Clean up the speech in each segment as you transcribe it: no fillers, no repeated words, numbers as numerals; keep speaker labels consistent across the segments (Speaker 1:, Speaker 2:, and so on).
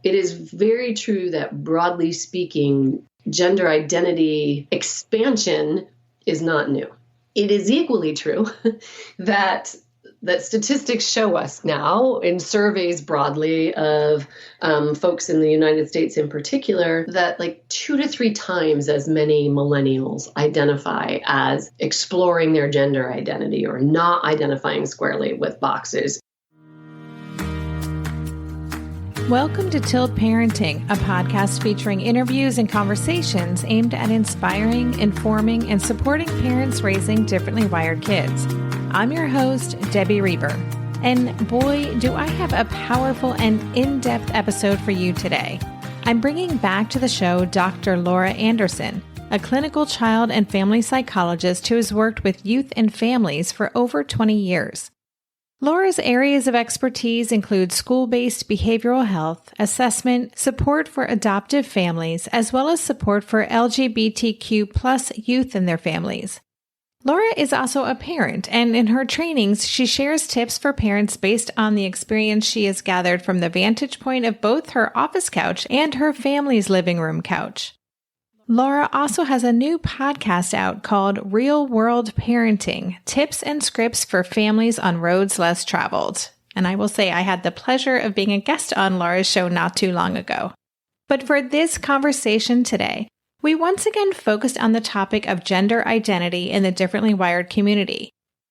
Speaker 1: it is very true that broadly speaking, gender identity expansion is not new. It is equally true that statistics show us now in surveys broadly of folks in the United States in particular that like 2 to 3 times as many millennials identify as exploring their gender identity or not identifying squarely with boxes.
Speaker 2: Welcome to Tilt Parenting, a podcast featuring interviews and conversations aimed at inspiring, informing, and supporting parents raising differently wired kids. I'm your host, Debbie Reber, and boy, do I have a powerful and in-depth episode for you today. I'm bringing back to the show Dr. Laura Anderson, a clinical child and family psychologist who has worked with youth and families for over 20 years. Laura's areas of expertise include school-based behavioral health, assessment, support for adoptive families, as well as support for LGBTQ+ youth and their families. Laura is also a parent, and in her trainings, she shares tips for parents based on the experience she has gathered from the vantage point of both her office couch and her family's living room couch. Laura also has a new podcast out called Real World Parenting, Tips and Scripts for Families on Roads Less Traveled. And I will say I had the pleasure of being a guest on Laura's show not too long ago. But for this conversation today, we once again focused on the topic of gender identity in the differently wired community.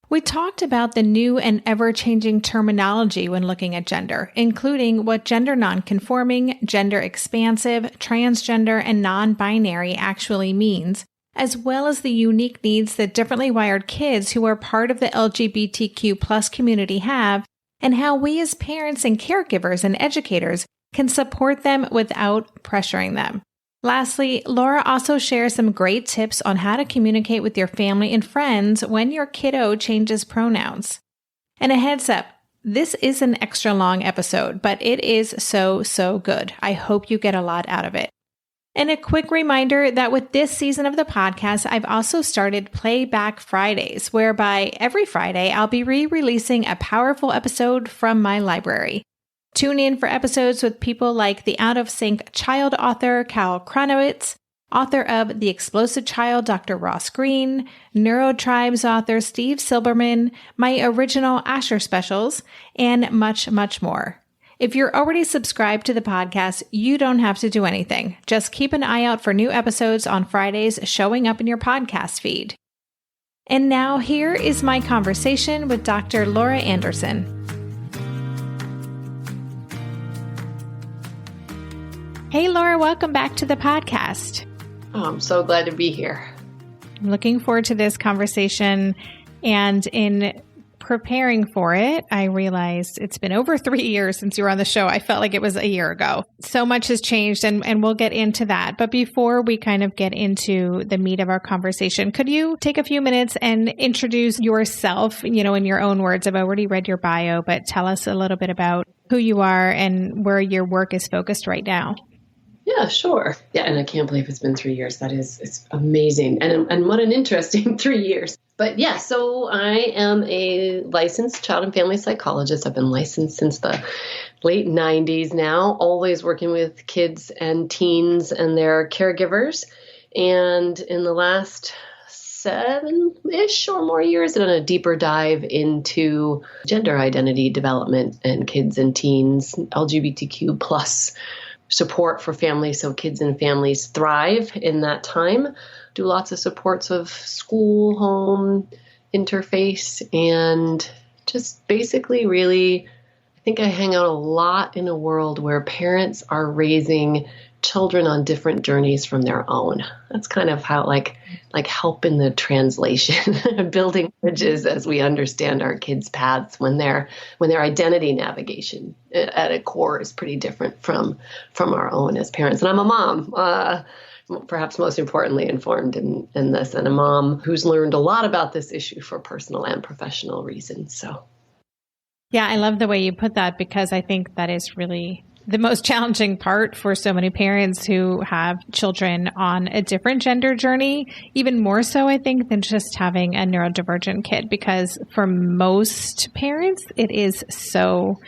Speaker 2: We talked about the new and ever-changing terminology when looking at gender, including what gender nonconforming, gender expansive, transgender, and non-binary actually means, as well as the unique needs that differently wired kids who are part of the LGBTQ+ community have, and how we as parents and caregivers and educators can support them without pressuring them. Lastly, Laura also shares some great tips on how to communicate with your family and friends when your kiddo changes pronouns. And a heads up, this is an extra long episode, but it is so good. I hope you get a lot out of it. And a quick reminder that with this season of the podcast, I've also started Playback Fridays, whereby every Friday I'll be re-releasing a powerful episode from my library. Tune in for episodes with people like the Out of Sync child author Cal Kronowitz, author of The Explosive Child Dr. Ross Green, Neurotribes author Steve Silberman, my original Asher specials, and much more. If you're already subscribed to the podcast, you don't have to do anything. Just keep an eye out for new episodes on Fridays showing up in your podcast feed. And now here is my conversation with Dr. Laura Anderson. Hey, Laura, welcome back to the podcast.
Speaker 1: Oh, I'm so glad to be here.
Speaker 2: I'm looking forward to this conversation. And in preparing for it, I realized it's been over 3 years since you were on the show. I felt like it was a year ago. So much has changed, and we'll get into that. But before we kind of get into the meat of our conversation, could you take a few minutes and introduce yourself, in your own words? I've already read your bio, but tell us a little bit about who you are and where your work is focused right now.
Speaker 1: Yeah, sure. Yeah, and I can't believe it's been 3 years. It's amazing. And what an interesting 3 years. But yeah, so I am a licensed child and family psychologist. I've been licensed since the late 90s now, always working with kids and teens and their caregivers. And in the last 7-ish or more years, I've done a deeper dive into gender identity development and kids and teens, LGBTQ plus support for families so kids and families thrive in that time. Do lots of supports of school, home, interface, and just basically really, I think I hang out a lot in a world where parents are raising children on different journeys from their own. That's kind of how like help in the translation, building bridges as we understand our kids' paths when their identity navigation at a core is pretty different from our own as parents. And I'm a mom, perhaps most importantly informed in this, and a mom who's learned a lot about this issue for personal and professional reasons. So,
Speaker 2: yeah, I love the way you put that, because I think that is really the most challenging part for so many parents who have children on a different gender journey, even more so, I think, than just having a neurodivergent kid, because for most parents, it is so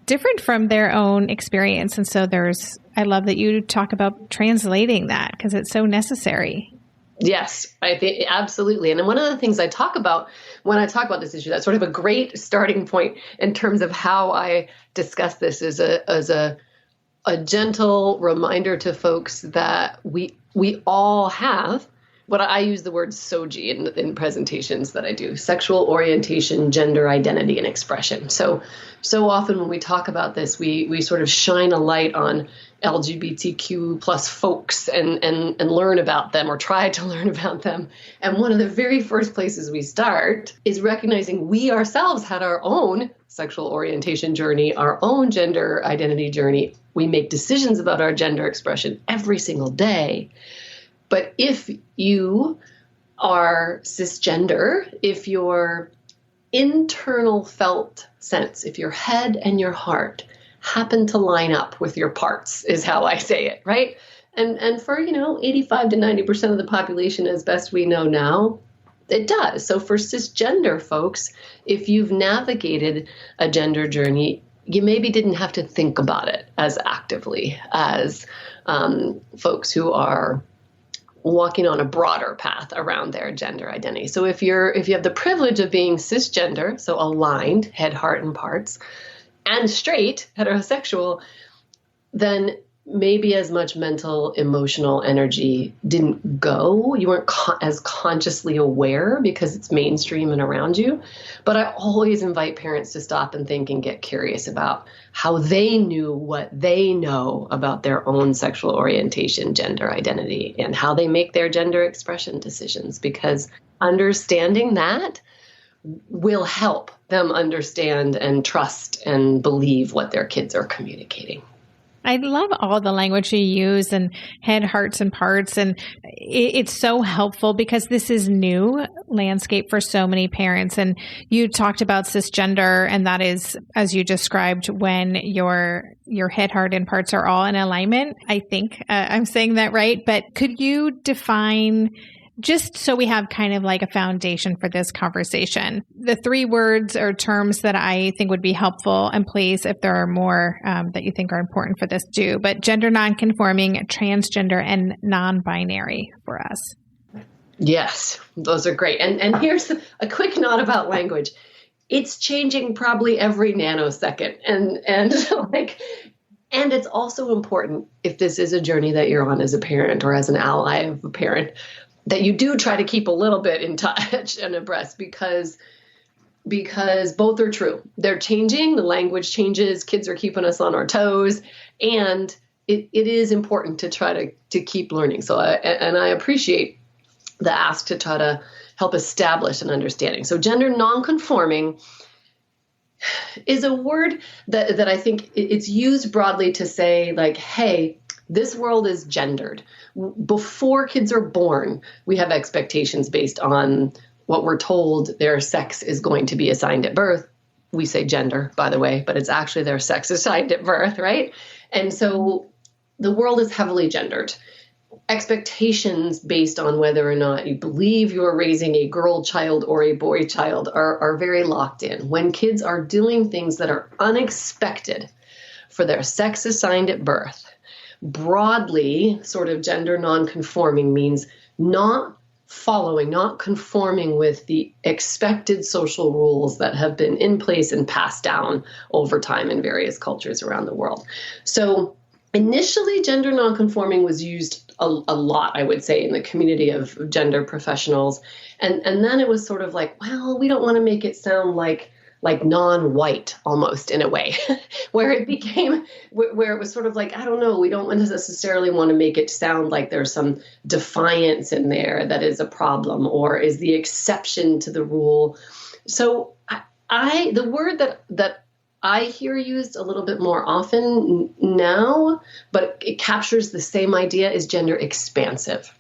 Speaker 2: different from their own experience. And so I love that you talk about translating that because it's so necessary.
Speaker 1: Yes, I think absolutely. And one of the things I talk about when I talk about this issue, that's sort of a great starting point in terms of how I discuss this as a gentle reminder to folks that we all have what I use the word SOGI in presentations that I do: sexual orientation, gender identity, and expression. So often when we talk about this, we sort of shine a light on LGBTQ plus folks and learn about them, or try to learn about them. And one of the very first places we start is recognizing we ourselves had our own sexual orientation journey, our own gender identity journey. We make decisions about our gender expression every single day. But if you are cisgender, if your internal felt sense, if your head and your heart happen to line up with your parts, is how I say it, right? And for, 85 to 90% of the population, as best we know now, it does. So for cisgender folks, if you've navigated a gender journey, you maybe didn't have to think about it as actively as folks who are walking on a broader path around their gender identity. So if you have the privilege of being cisgender, so aligned, head, heart, and parts, and straight, heterosexual, then maybe as much mental, emotional energy didn't go. You weren't as consciously aware because it's mainstream and around you. But I always invite parents to stop and think and get curious about how they knew what they know about their own sexual orientation, gender identity, and how they make their gender expression decisions, because understanding that will help them understand and trust and believe what their kids are communicating.
Speaker 2: I love all the language you use, and head, hearts, and parts. And it's so helpful because this is new landscape for so many parents. And you talked about cisgender, and that is, as you described, when your head, heart, and parts are all in alignment. I think I'm saying that right. But could you define, just so we have kind of like a foundation for this conversation, the 3 words or terms that I think would be helpful, and please, if there are more that you think are important for this, do, but gender nonconforming, transgender, and non-binary for us.
Speaker 1: Yes, those are great. And here's a quick note about language. It's changing probably every nanosecond. And it's also important, if this is a journey that you're on as a parent or as an ally of a parent, that you do try to keep a little bit in touch and abreast, because both are true. They're changing, the language changes, kids are keeping us on our toes, and it is important to try to keep learning. So I appreciate the ask to try to help establish an understanding. So gender nonconforming is a word that I think it's used broadly to say, like, hey, this world is gendered. Before kids are born, we have expectations based on what we're told their sex is going to be assigned at birth. We say gender, by the way, but it's actually their sex assigned at birth, right? And so the world is heavily gendered. Expectations based on whether or not you believe you're raising a girl child or a boy child are very locked in. When kids are doing things that are unexpected for their sex assigned at birth, broadly, sort of gender nonconforming means not conforming with the expected social rules that have been in place and passed down over time in various cultures around the world. So initially, gender nonconforming was used a lot, I would say, in the community of gender professionals. And then it was sort of like, well, we don't want to make it sound like non-white almost, in a way, where it became, where it was sort of like, I don't know, we don't necessarily want to make it sound like there's some defiance in there that is a problem or is the exception to the rule. So the word that I hear used a little bit more often now, but it captures the same idea, is gender expansive.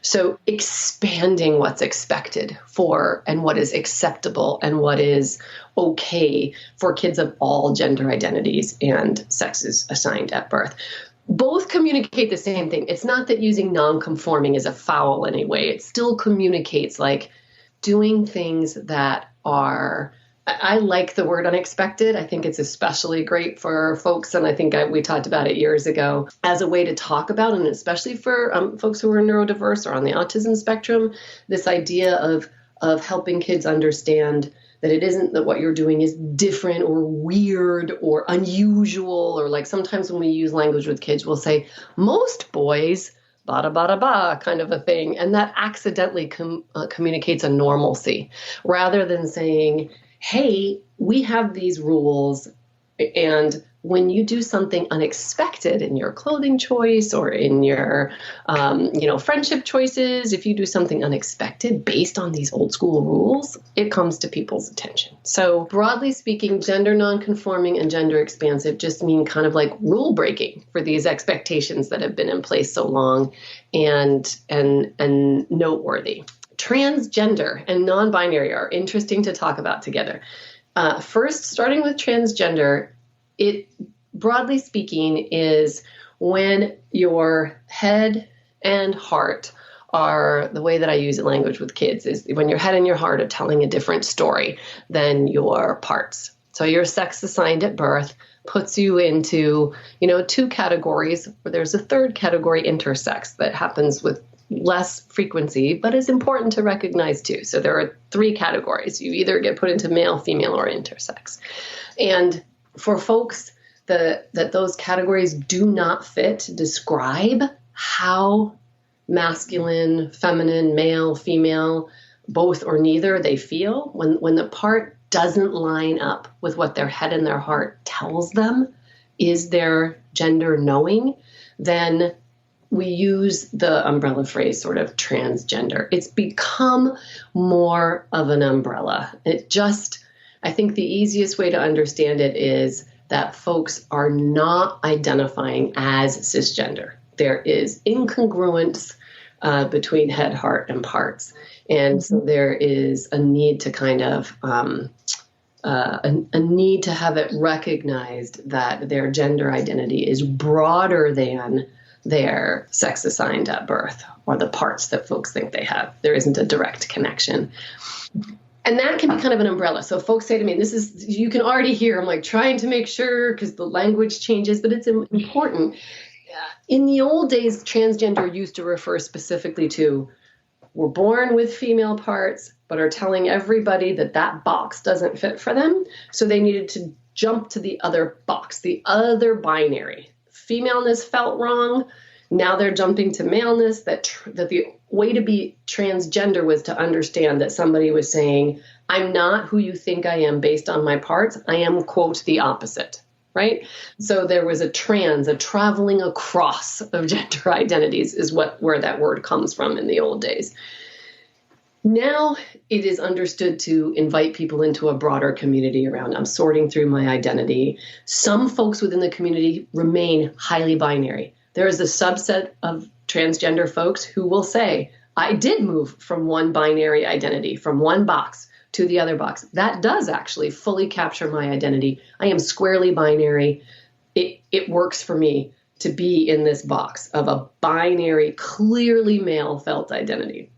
Speaker 1: So expanding what's expected for and what is acceptable and what is okay for kids of all gender identities and sexes assigned at birth. Both communicate the same thing. It's not that using non-conforming is a foul in any way. It still communicates like doing things that are I like the word unexpected. I think it's especially great for folks, and I think we talked about it years ago, as a way to talk about, and especially for folks who are neurodiverse or on the autism spectrum, this idea of helping kids understand that it isn't that what you're doing is different or weird or unusual, or like sometimes when we use language with kids, we'll say, most boys, bada bada ba, kind of a thing. And that accidentally communicates a normalcy rather than saying, hey, we have these rules, and when you do something unexpected in your clothing choice or in your, friendship choices, if you do something unexpected based on these old school rules, it comes to people's attention. So broadly speaking, gender nonconforming and gender expansive just mean kind of like rule breaking for these expectations that have been in place so long and noteworthy. Transgender and non-binary are interesting to talk about together. First, starting with transgender, it, broadly speaking, is when your head and heart are, the way that I use language with kids is when your head and your heart are telling a different story than your parts. So your sex assigned at birth puts you into, two categories, where there's a third category, intersex, that happens with less frequency, but is important to recognize too. So there are three categories. You either get put into male, female, or intersex. And for folks that those categories do not fit to describe how masculine, feminine, male, female, both or neither they feel, when the part doesn't line up with what their head and their heart tells them is their gender knowing, then we use the umbrella phrase sort of transgender. It's become more of an umbrella. I think the easiest way to understand it is that folks are not identifying as cisgender. There is incongruence between head, heart, and parts. And so there is a need to kind of, a need to have it recognized that their gender identity is broader than their sex assigned at birth or the parts that folks think they have. There isn't a direct connection. And that can be kind of an umbrella. So folks say to me, you can already hear, I'm like trying to make sure because the language changes, but it's important. In the old days, transgender used to refer specifically to, we're born with female parts, but are telling everybody that box doesn't fit for them. So they needed to jump to the other box, the other binary. Femaleness felt wrong. Now they're jumping to maleness, that the way to be transgender was to understand that somebody was saying, I'm not who you think I am based on my parts. I am, quote, the opposite, right? So there was a traveling across of gender identities is where that word comes from in the old days. Now it is understood to invite people into a broader community around, I'm sorting through my identity. Some folks within the community remain highly binary. There is a subset of transgender folks who will say, I did move from one binary identity, from one box to the other box. That does actually fully capture my identity. I am squarely binary. It works for me to be in this box of a binary, clearly male felt identity.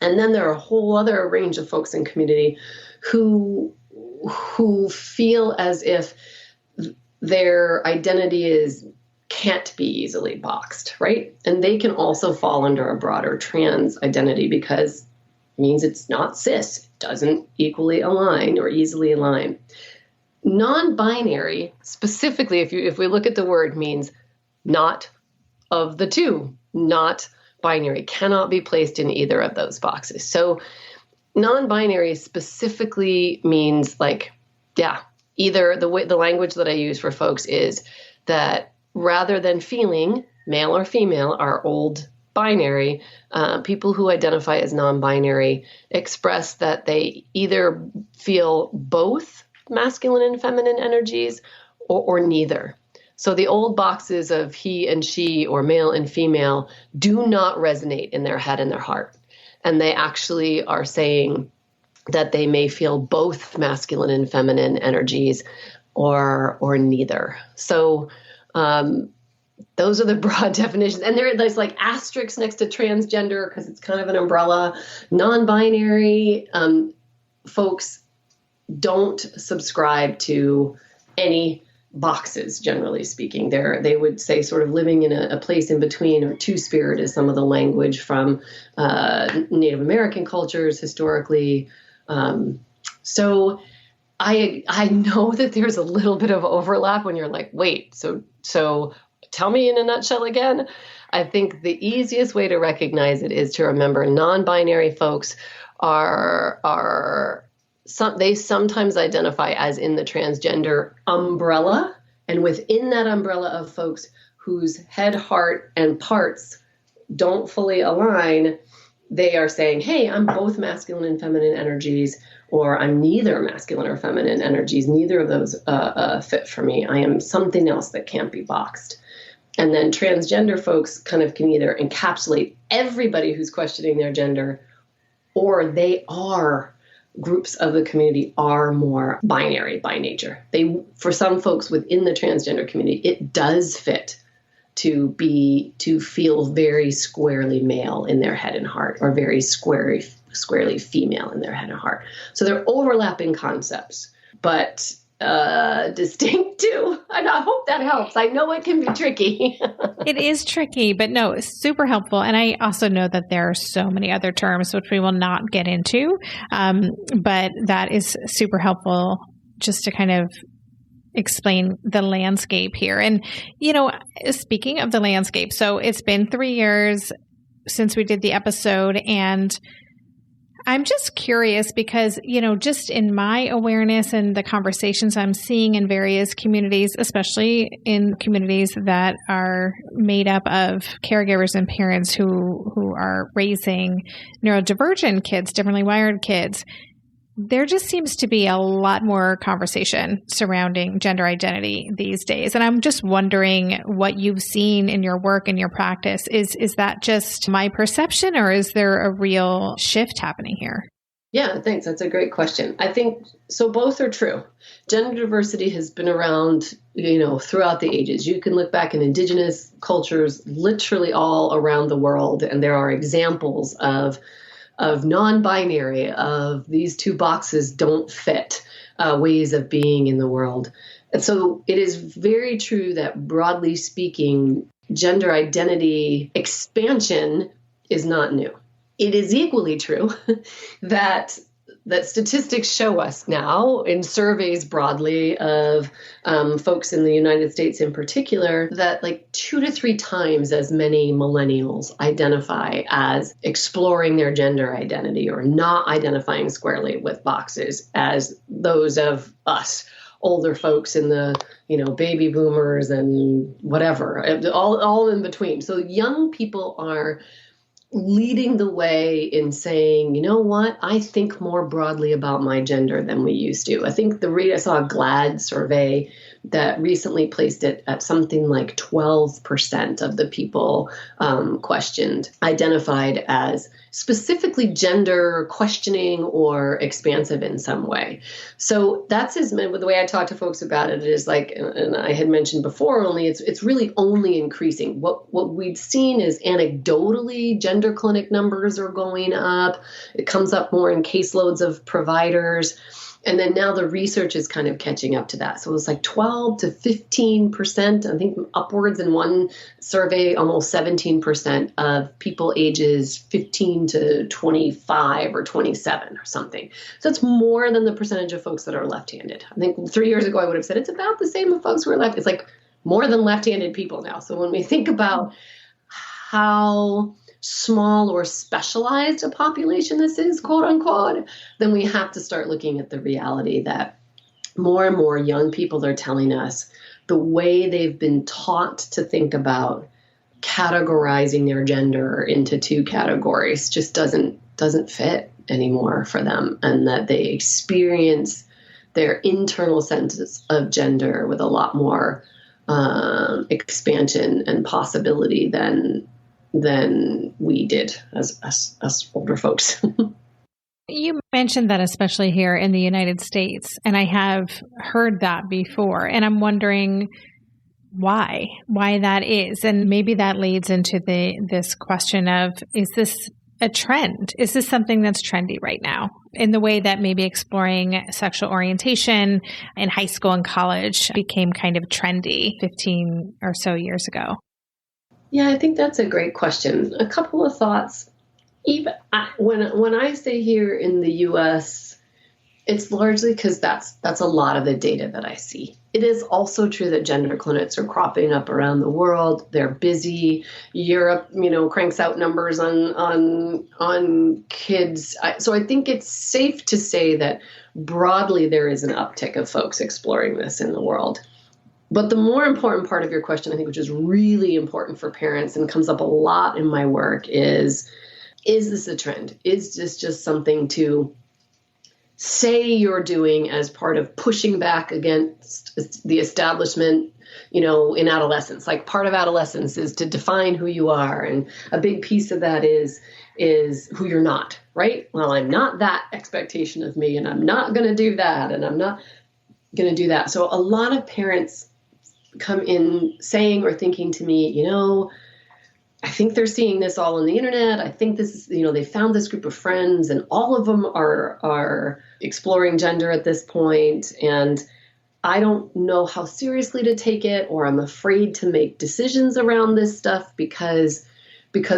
Speaker 1: And then there are a whole other range of folks in community who feel as if their identity can't be easily boxed, right? And they can also fall under a broader trans identity because it means it's not cis. It doesn't equally align or easily align. Non-binary, specifically, if we look at the word, means not of the two, not binary, cannot be placed in either of those boxes. So non-binary specifically means either the language that I use for folks is that rather than feeling male or female, our old binary, people who identify as non-binary express that they either feel both masculine and feminine energies or neither. So the old boxes of he and she or male and female do not resonate in their head and their heart. And they actually are saying that they may feel both masculine and feminine energies or neither. So those are the broad definitions. And there's like asterisks next to transgender because it's kind of an umbrella. Non-binary folks don't subscribe to any boxes, generally speaking. They would say sort of living in a place in between, or two-spirit is some of the language from Native American cultures historically. So I know that there's a little bit of overlap when you're like, wait, so tell me in a nutshell again. I think the easiest way to recognize it is to remember non-binary folks they sometimes identify as in the transgender umbrella, and within that umbrella of folks whose head, heart, and parts don't fully align, they are saying, hey, I'm both masculine and feminine energies, or I'm neither masculine or feminine energies. Neither of those fit for me. I am something else that can't be boxed. And then transgender folks kind of can either encapsulate everybody who's questioning their gender, or they are groups of the community are more binary by nature. For some folks within the transgender community, it does fit to feel very squarely male in their head and heart, or very squarely female in their head and heart. So they're overlapping concepts, but distinct too. And I hope that helps. I know it can be tricky.
Speaker 2: It is tricky, but no, it's super helpful. And I also know that there are so many other terms which we will not get into, but that is super helpful just to kind of explain the landscape here. And, speaking of the landscape, so it's been 3 years since we did the episode, and I'm just curious because, just in my awareness and the conversations I'm seeing in various communities, especially in communities that are made up of caregivers and parents who are raising neurodivergent kids, differently wired kids, there just seems to be a lot more conversation surrounding gender identity these days. And I'm just wondering what you've seen in your work and your practice. Is that just my perception, or is there a real shift happening here?
Speaker 1: Yeah, thanks. That's a great question. I think so. Both are true. Gender diversity has been around, throughout the ages. You can look back in indigenous cultures, literally all around the world, and there are examples of non-binary, of these two boxes don't fit ways of being in the world. And so it is very true that, broadly speaking, gender identity expansion is not new. It is equally true that statistics show us now in surveys broadly of folks in the United States in particular, that like 2 to 3 times as many millennials identify as exploring their gender identity or not identifying squarely with boxes as those of us, older folks in the, baby boomers and whatever, all in between. So young people are leading the way in saying, you know what, I think more broadly about my gender than we used to. I think I saw a GLAAD survey that recently placed it at something like 12% of the people questioned identified as specifically gender questioning or expansive in some way. So that's the way I talk to folks about it is like, and I had mentioned before, only it's really only increasing. What we've seen is anecdotally gender clinic numbers are going up. It comes up more in caseloads of providers. And then now the research is kind of catching up to that. So it was like 12 to 15%, I think upwards in one survey, almost 17% of people ages 15 to 25 or 27 or something. So it's more than the percentage of folks that are left-handed. I think 3 years ago, I would have said it's about the same with folks who are left. It's like more than left-handed people now. So when we think about how small or specialized a population this is, quote unquote, then we have to start looking at the reality that more and more young people are telling us the way they've been taught to think about categorizing their gender into 2 categories just doesn't fit anymore for them, and that they experience their internal sense of gender with a lot more expansion and possibility than we did as us older folks.
Speaker 2: You mentioned that especially here in the United States, and I have heard that before, and I'm wondering why that is. And maybe that leads into this question of, is this a trend? Is this something that's trendy right now in the way that maybe exploring sexual orientation in high school and college became kind of trendy 15 or so years ago?
Speaker 1: Yeah, I think that's a great question. A couple of thoughts. When I say here in the U.S., it's largely because that's a lot of the data that I see. It is also true that gender clinics are cropping up around the world. They're busy. Europe, cranks out numbers on kids. So I think it's safe to say that broadly there is an uptick of folks exploring this in the world. But the more important part of your question, I think, which is really important for parents and comes up a lot in my work, is this a trend? Is this just something to say you're doing as part of pushing back against the establishment, in adolescence? Like, part of adolescence is to define who you are. And a big piece of that is who you're not, right? Well, I'm not that expectation of me, and I'm not going to do that, and I'm not going to do that. So a lot of parents come in saying or thinking to me, I think they're seeing this all on the internet. I think this is, they found this group of friends and all of them are exploring gender at this point. And I don't know how seriously to take it, or I'm afraid to make decisions around this stuff because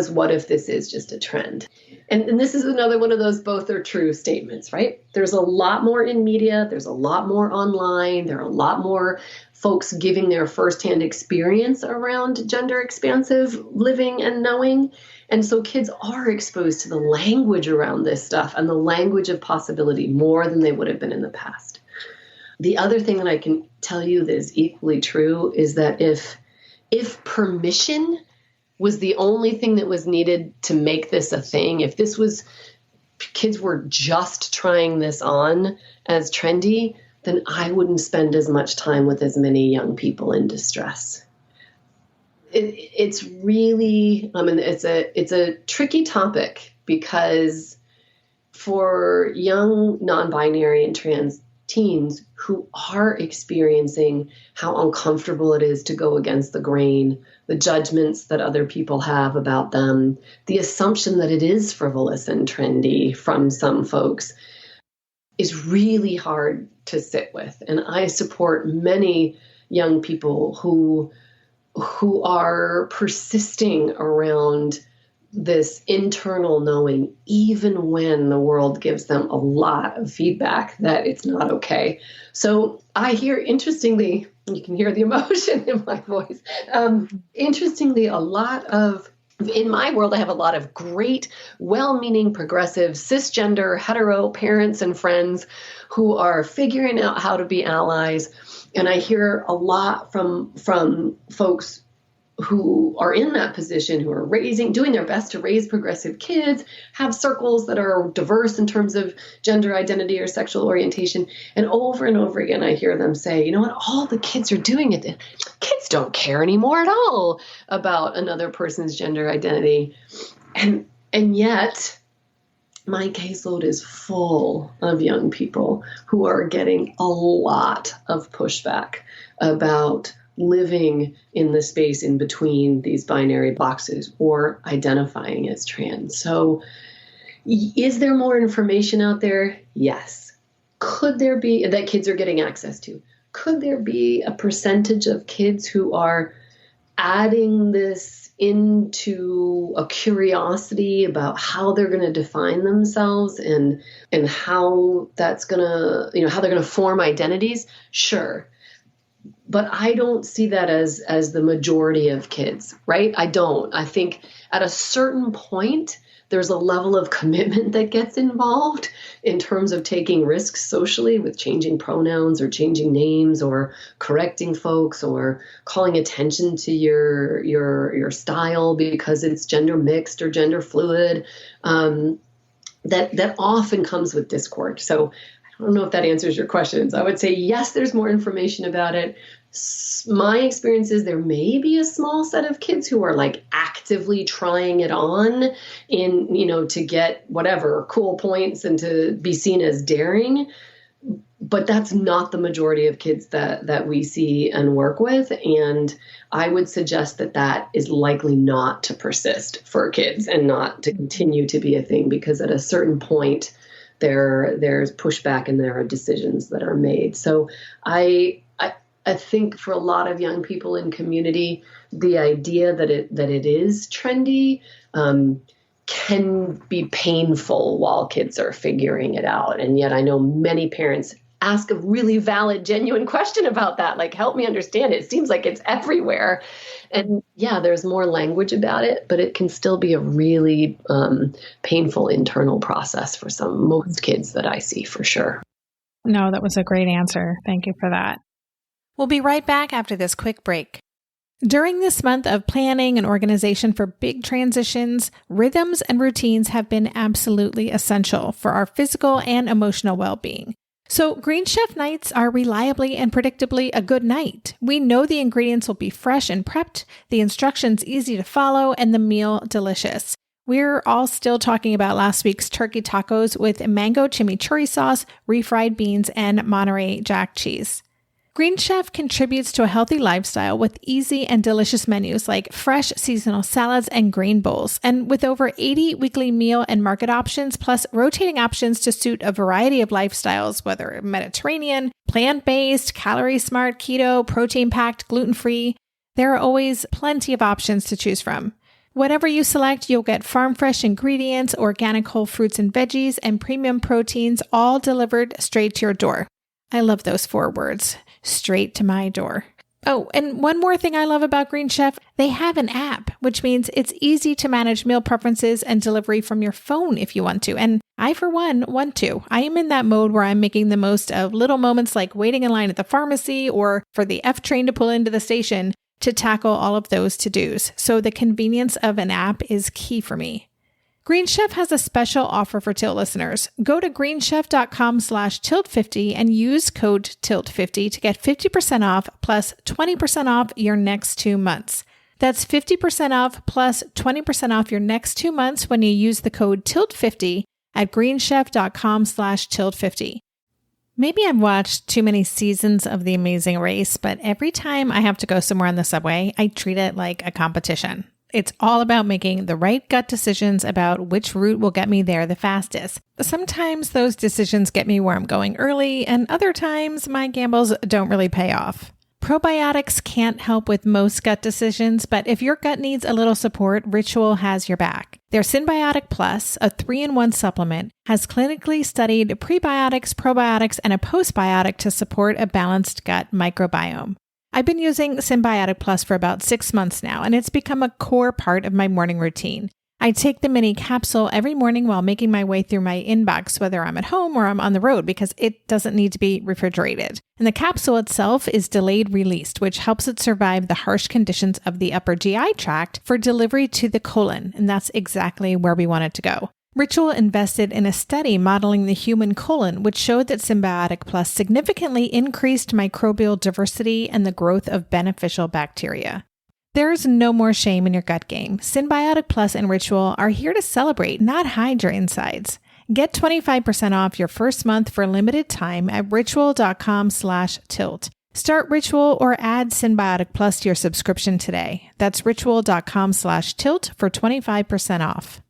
Speaker 1: what if this is just a trend? And this is another one of those both are true statements, right? There's a lot more in media. There's a lot more online. There are a lot more folks giving their firsthand experience around gender expansive living and knowing. And so kids are exposed to the language around this stuff and the language of possibility more than they would have been in the past. The other thing that I can tell you that is equally true is that if permission was the only thing that was needed to make this a thing, if this was, kids were just trying this on as trendy, then I wouldn't spend as much time with as many young people in distress. It's really, it's a tricky topic, because for young non-binary and trans teens who are experiencing how uncomfortable it is to go against the grain, the judgments that other people have about them, the assumption that it is frivolous and trendy from some folks, is really hard to sit with. And I support many young people who are persisting around this internal knowing, even when the world gives them a lot of feedback that it's not okay. So I hear, interestingly, you can hear the emotion in my voice. Interestingly, in my world, I have a lot of great, well-meaning, progressive, cisgender, hetero parents and friends who are figuring out how to be allies. And I hear a lot from folks who are in that position, who are doing their best to raise progressive kids, have circles that are diverse in terms of gender identity or sexual orientation. And over again, I hear them say, you know what, all the kids are doing it. Kids don't care anymore at all about another person's gender identity. And yet my caseload is full of young people who are getting a lot of pushback about living in the space in between these binary boxes or identifying as trans. So is there more information out there? Yes. Could there be, that kids are getting access to? Could there be a percentage of kids who are adding this into a curiosity about how they're going to define themselves and how that's going to, how they're going to form identities? Sure. But I don't see that as the majority of kids, right? I don't. I think at a certain point, there's a level of commitment that gets involved in terms of taking risks socially with changing pronouns or changing names or correcting folks or calling attention to your style because it's gender mixed or gender fluid. That often comes with discord. So I don't know if that answers your questions. I would say, yes, there's more information about it. My experience is there may be a small set of kids who are like actively trying it on to get whatever cool points and to be seen as daring. But that's not the majority of kids that we see and work with. And I would suggest that is likely not to persist for kids and not to continue to be a thing, because at a certain point there's pushback and there are decisions that are made. So I think for a lot of young people in community, the idea that it is trendy can be painful while kids are figuring it out. And yet I know many parents ask a really valid, genuine question about that. Like, help me understand it. It seems like it's everywhere. And yeah, there's more language about it, but it can still be a really painful internal process for most kids that I see, for sure.
Speaker 2: No, that was a great answer. Thank you for that. We'll be right back after this quick break. During this month of planning and organization for big transitions, rhythms and routines have been absolutely essential for our physical and emotional well-being. So Green Chef nights are reliably and predictably a good night. We know the ingredients will be fresh and prepped, the instructions easy to follow, and the meal delicious. We're all still talking about last week's turkey tacos with mango chimichurri sauce, refried beans, and Monterey Jack cheese. Green Chef contributes to a healthy lifestyle with easy and delicious menus like fresh seasonal salads and grain bowls. And with over 80 weekly meal and market options, plus rotating options to suit a variety of lifestyles, whether Mediterranean, plant-based, calorie-smart, keto, protein-packed, gluten-free, there are always plenty of options to choose from. Whatever you select, you'll get farm-fresh ingredients, organic whole fruits and veggies, and premium proteins, all delivered straight to your door. I love those 4 words. Straight to my door. Oh, and one more thing I love about Green Chef, they have an app, which means it's easy to manage meal preferences and delivery from your phone if you want to. And I, for one, want to. I am in that mode where I'm making the most of little moments like waiting in line at the pharmacy or for the F train to pull into the station to tackle all of those to-dos. So the convenience of an app is key for me. Green Chef has a special offer for Tilt listeners. Go to greenchef.com/tilt50 and use code TILT50 to get 50% off plus 20% off your next 2 months. That's 50% off plus 20% off your next 2 months when you use the code TILT50 at greenchef.com/tilt50. Maybe I've watched too many seasons of The Amazing Race, but every time I have to go somewhere on the subway, I treat it like a competition. It's all about making the right gut decisions about which route will get me there the fastest. Sometimes those decisions get me where I'm going early, and other times my gambles don't really pay off. Probiotics can't help with most gut decisions, but if your gut needs a little support, Ritual has your back. Their Symbiotic Plus, a 3-in-1 supplement, has clinically studied prebiotics, probiotics, and a postbiotic to support a balanced gut microbiome. I've been using Symbiotic Plus for about 6 months now, and it's become a core part of my morning routine. I take the mini capsule every morning while making my way through my inbox, whether I'm at home or I'm on the road, because it doesn't need to be refrigerated. And the capsule itself is delayed released, which helps it survive the harsh conditions of the upper GI tract for delivery to the colon, and that's exactly where we want it to go. Ritual invested in a study modeling the human colon, which showed that Symbiotic Plus significantly increased microbial diversity and the growth of beneficial bacteria. There's no more shame in your gut game. Symbiotic Plus and Ritual are here to celebrate, not hide your insides. Get 25% off your first month for a limited time at ritual.com/tilt. Start Ritual or add Symbiotic Plus to your subscription today. That's ritual.com/tilt for 25% off.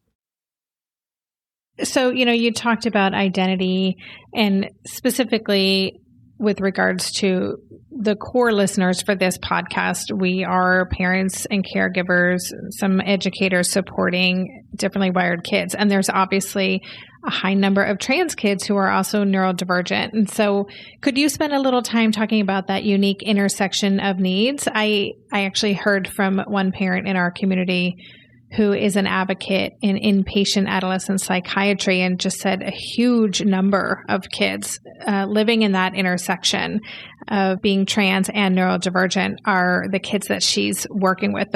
Speaker 2: So, you talked about identity, and specifically with regards to the core listeners for this podcast, we are parents and caregivers, some educators supporting differently wired kids. And there's obviously a high number of trans kids who are also neurodivergent. And so could you spend a little time talking about that unique intersection of needs? I actually heard from one parent in our community who is an advocate in inpatient adolescent psychiatry and just said a huge number of kids living in that intersection of being trans and neurodivergent are the kids that she's working with,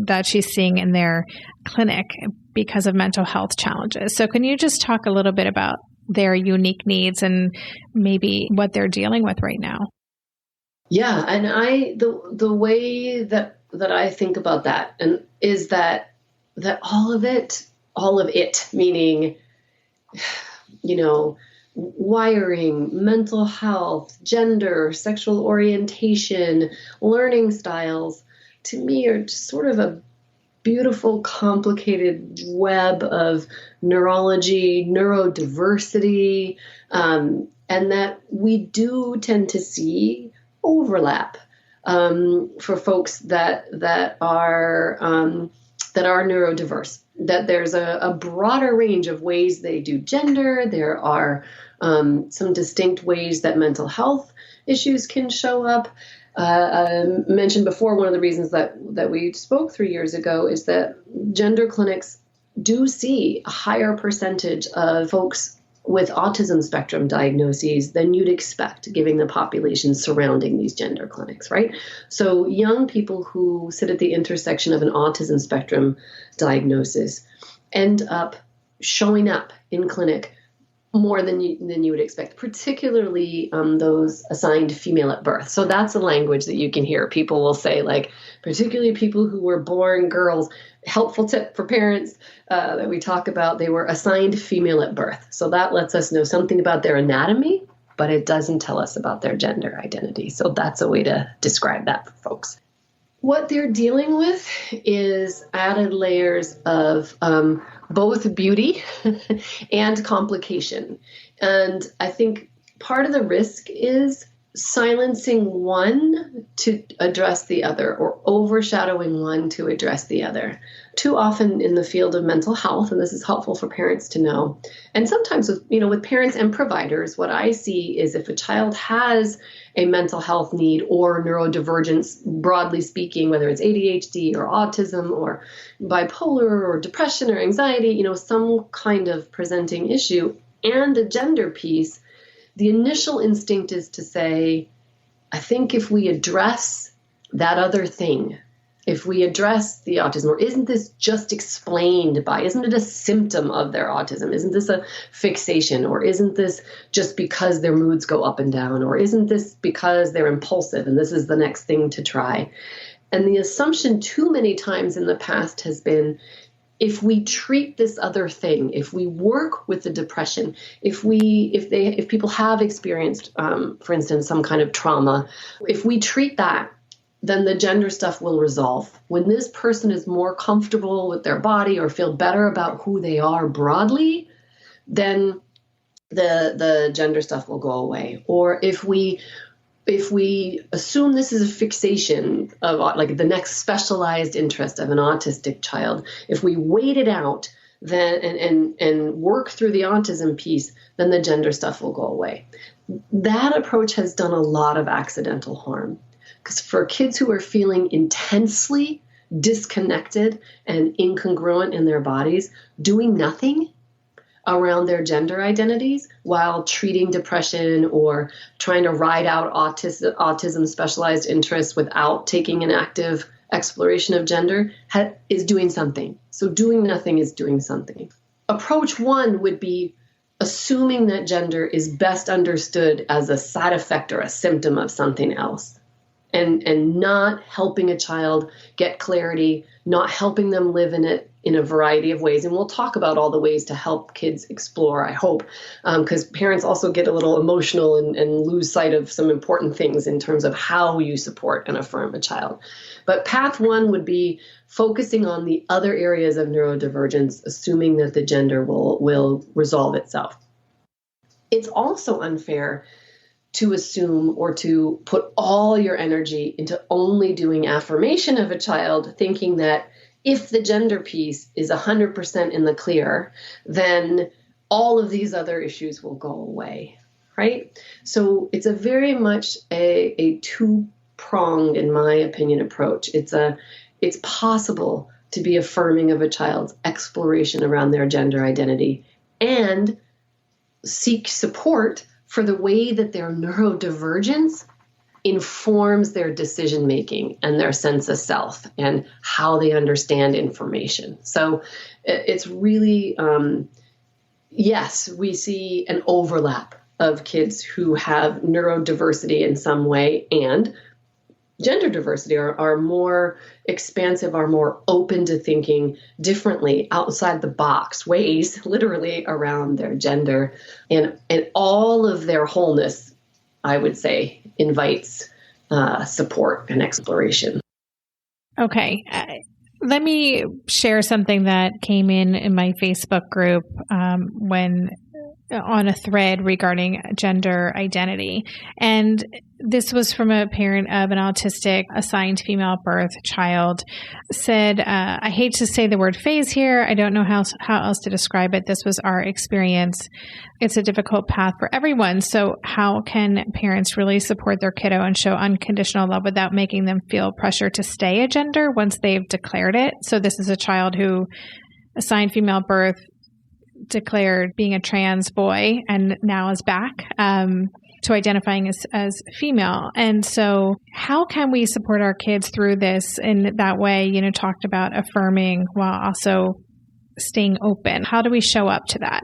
Speaker 2: that she's seeing in their clinic because of mental health challenges. So can you just talk a little bit about their unique needs and maybe what they're dealing with right now?
Speaker 1: Yeah, and the way that I think about that and is that all of it, meaning, wiring, mental health, gender, sexual orientation, learning styles, to me are just sort of a beautiful, complicated web of neurology, neurodiversity, and that we do tend to see overlap for folks that are neurodiverse. That there's a broader range of ways they do gender. There are some distinct ways that mental health issues can show up. I mentioned before, one of the reasons that we spoke 3 years ago is that gender clinics do see a higher percentage of folks with autism spectrum diagnoses than you'd expect, given the population surrounding these gender clinics, right? So young people who sit at the intersection of an autism spectrum diagnosis end up showing up in clinic more than you would expect, particularly those assigned female at birth. So that's a language that you can hear. People will say, like, particularly people who were born girls. Helpful tip for parents that we talk about, they were assigned female at birth. So that lets us know something about their anatomy, but it doesn't tell us about their gender identity. So that's a way to describe that for folks. What they're dealing with is added layers of both beauty and complication. And I think part of the risk is silencing one to address the other, or overshadowing one to address the other. Too often in the field of mental health, and this is helpful for parents to know, and sometimes with parents and providers, what I see is if a child has a mental health need or neurodivergence, broadly speaking, whether it's ADHD or autism or bipolar or depression or anxiety, some kind of presenting issue, and a gender piece, the initial instinct is to say, I think if we address that other thing, if we address the autism, or isn't this just explained by, isn't it a symptom of their autism? Isn't this a fixation? Or isn't this just because their moods go up and down? Or isn't this because they're impulsive and this is the next thing to try? And the assumption too many times in the past has been, if we treat this other thing, if we work with the depression, if people have experienced, for instance, some kind of trauma, if we treat that, then the gender stuff will resolve. When this person is more comfortable with their body or feel better about who they are broadly, then the gender stuff will go away. Or if we assume this is a fixation of like the next specialized interest of an autistic child, if we wait it out then and work through the autism piece, then the gender stuff will go away. That approach has done a lot of accidental harm. Because for kids who are feeling intensely disconnected and incongruent in their bodies, doing nothing around their gender identities while treating depression or trying to ride out autism specialized interests without taking an active exploration of gender is doing something. So doing nothing is doing something. Approach one would be assuming that gender is best understood as a side effect or a symptom of something else. And not helping a child get clarity, not helping them live in it in a variety of ways. And we'll talk about all the ways to help kids explore, I hope, because parents also get a little emotional and lose sight of some important things in terms of how you support and affirm a child. But path one would be focusing on the other areas of neurodivergence, assuming that the gender will resolve itself. It's also unfair to assume or to put all your energy into only doing affirmation of a child, thinking that if the gender piece is 100% in the clear, then all of these other issues will go away, right? So it's a very much a two-pronged, in my opinion, approach. It's possible to be affirming of a child's exploration around their gender identity and seek support for the way that their neurodivergence informs their decision-making and their sense of self and how they understand information. So it's really, yes, we see an overlap of kids who have neurodiversity in some way, and gender diversity are more expansive, are more open to thinking differently, outside the box, ways literally around their gender, and all of their wholeness, I would say, invites support and exploration.
Speaker 2: Okay. Let me share something that came in my Facebook group when on a thread regarding gender identity. And this was from a parent of an autistic assigned female birth child. Said, I hate to say the word phase here. I don't know how else to describe it. This was our experience. It's a difficult path for everyone. So how can parents really support their kiddo and show unconditional love without making them feel pressure to stay a gender once they've declared it? So this is a child who assigned female birth, declared being a trans boy, and now is back to identifying as female. And so how can we support our kids through this in that way, talked about affirming while also staying open? How do we show up to that?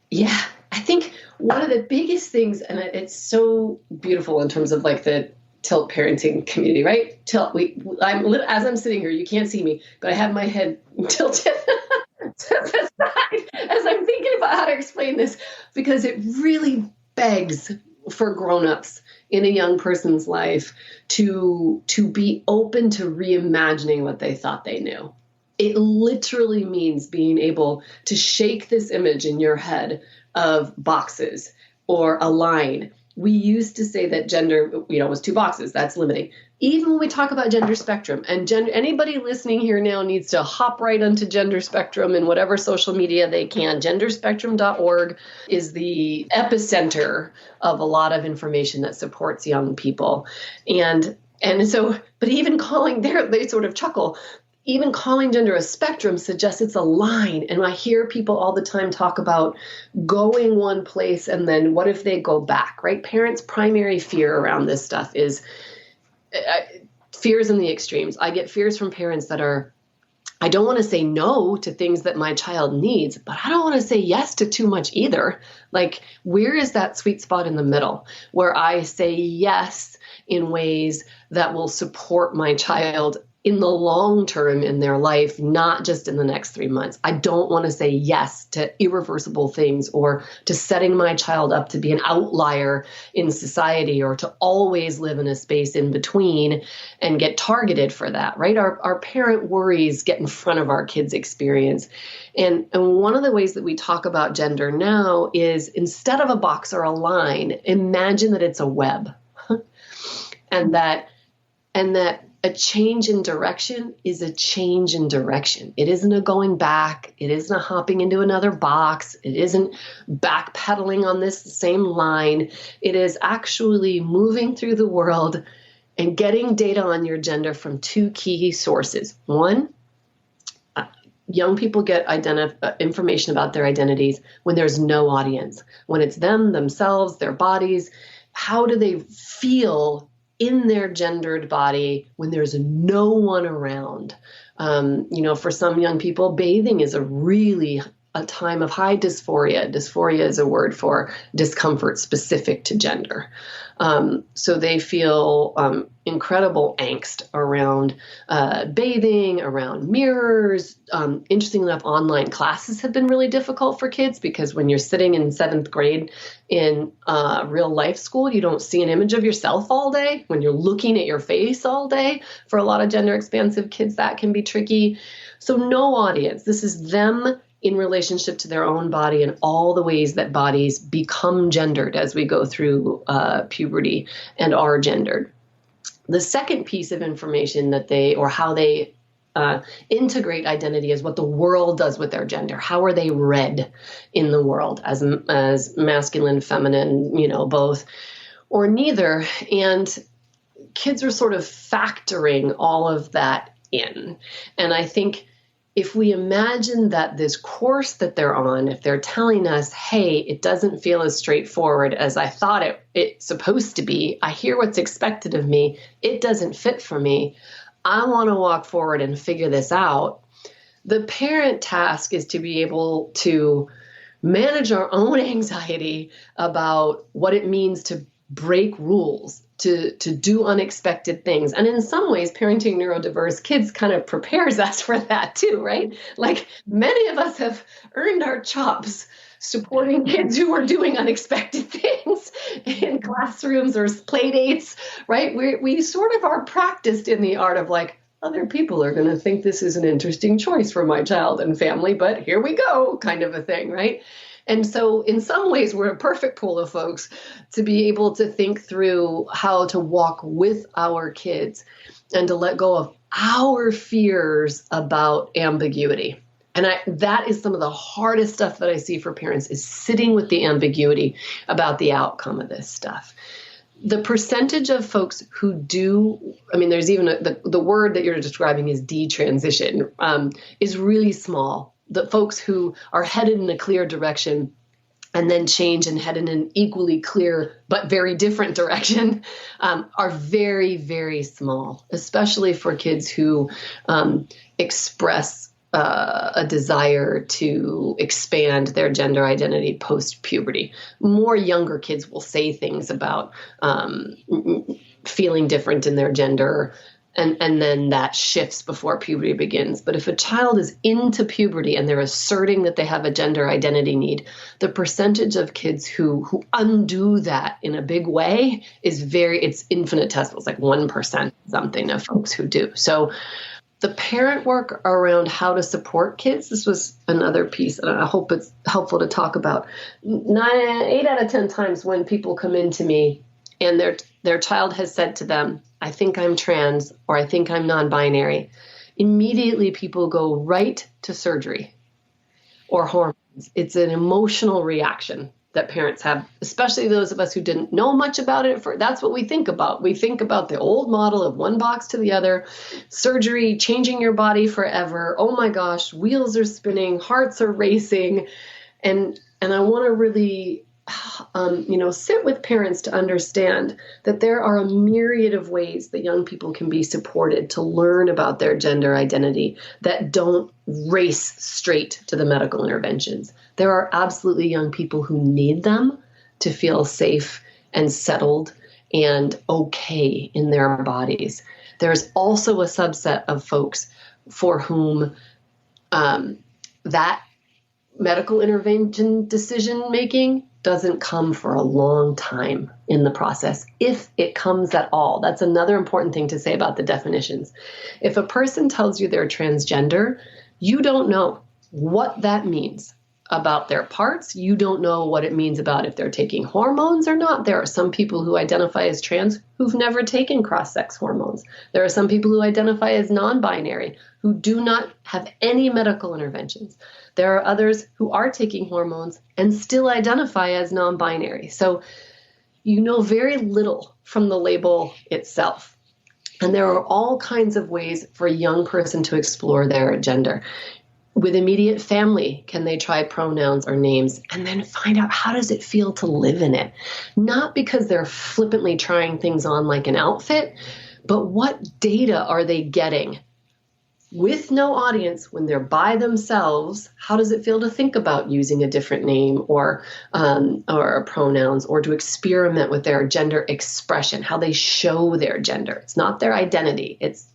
Speaker 1: Yeah, I think one of the biggest things, and it's so beautiful in terms of like the tilt parenting community, right? As I'm sitting here, you can't see me, but I have my head tilted to the side as I'm thinking about how to explain this, because it really begs for grown-ups in a young person's life to be open to reimagining what they thought they knew. It literally means being able to shake this image in your head of boxes or a line. We used to say that gender, was 2 boxes. That's limiting. Even when we talk about gender spectrum, and gender, anybody listening here now needs to hop right onto gender spectrum in whatever social media they can. Genderspectrum.org is the epicenter of a lot of information that supports young people. And so, but even calling they sort of chuckle. Even calling gender a spectrum suggests it's a line. And I hear people all the time talk about going one place and then what if they go back, right? Parents' primary fear around this stuff is fears in the extremes. I get fears from parents that are, I don't want to say no to things that my child needs, but I don't want to say yes to too much either. Like, where is that sweet spot in the middle where I say yes in ways that will support my child in the long term in their life, not just in the next 3 months? I don't want to say yes to irreversible things or to setting my child up to be an outlier in society or to always live in a space in between and get targeted for that, right? Our parent worries get in front of our kids' experience. And one of the ways that we talk about gender now is, instead of a box or a line, imagine that it's a web. and that a change in direction is a change in direction. It isn't a going back. It isn't a hopping into another box. It isn't backpedaling on this same line. It is actually moving through the world and getting data on your gender from 2 key sources. One, young people get information about their identities when there's no audience, when it's them, themselves, their bodies. How do they feel in their gendered body when there's no one around? For some young people, bathing is a time of high dysphoria. Dysphoria is a word for discomfort specific to gender. So they feel incredible angst around bathing, around mirrors. Interestingly enough, online classes have been really difficult for kids, because when you're sitting in 7th grade in real life school, you don't see an image of yourself all day. When you're looking at your face all day, for a lot of gender expansive kids, that can be tricky. So no audience. This is them in relationship to their own body and all the ways that bodies become gendered as we go through puberty and are gendered. The second piece of information how they integrate identity is what the world does with their gender. How are they read in the world as masculine, feminine, both or neither? And kids are sort of factoring all of that in. And I think if we imagine that this course that they're on, if they're telling us, hey, it doesn't feel as straightforward as I thought it's supposed to be, I hear what's expected of me, it doesn't fit for me, I want to walk forward and figure this out. The parent task is to be able to manage our own anxiety about what it means to break rules, to do unexpected things. And in some ways, parenting neurodiverse kids kind of prepares us for that too, right? Like many of us have earned our chops supporting kids who are doing unexpected things in classrooms or play dates, right? We sort of are practiced in the art of like, other people are going to think this is an interesting choice for my child and family, but here we go, kind of a thing, right? And so in some ways, we're a perfect pool of folks to be able to think through how to walk with our kids and to let go of our fears about ambiguity. And that is some of the hardest stuff that I see for parents, is sitting with the ambiguity about the outcome of this stuff. The percentage of folks who do, I mean, there's even the word that you're describing is detransition, is really small. The folks who are headed in a clear direction and then change and head in an equally clear but very different direction are very, very small, especially for kids who express a desire to expand their gender identity post-puberty. More younger kids will say things about feeling different in their gender, and then that shifts before puberty begins. But if a child is into puberty and they're asserting that they have a gender identity need, the percentage of kids who undo that in a big way is it's infinitesimal. It's like 1% something of folks who do. So the parent work around how to support kids, this was another piece, and I hope it's helpful to talk about. 8 out of 10 times when people come into me and their child has said to them, I think I'm trans, or I think I'm non-binary, immediately people go right to surgery or hormones. It's an emotional reaction that parents have, especially those of us who didn't know much about it. That's what we think about. We think about the old model of one box to the other, surgery, changing your body forever. Oh my gosh, wheels are spinning, hearts are racing. And I want to really sit with parents to understand that there are a myriad of ways that young people can be supported to learn about their gender identity that don't race straight to the medical interventions. There are absolutely young people who need them to feel safe and settled and okay in their bodies. There's also a subset of folks for whom that medical intervention decision-making doesn't come for a long time in the process, if it comes at all. That's another important thing to say about the definitions. If a person tells you they're transgender, you don't know what that means about their parts. You don't know what it means about if they're taking hormones or not. There are some people who identify as trans who've never taken cross-sex hormones. There are some people who identify as non-binary who do not have any medical interventions. There are others who are taking hormones and still identify as non-binary. So you know very little from the label itself. And there are all kinds of ways for a young person to explore their gender. With immediate family, can they try pronouns or names and then find out how does it feel to live in it? Not because they're flippantly trying things on like an outfit, but what data are they getting with no audience when they're by themselves? How does it feel to think about using a different name or pronouns, or to experiment with their gender expression, how they show their gender? It's not their identity. It's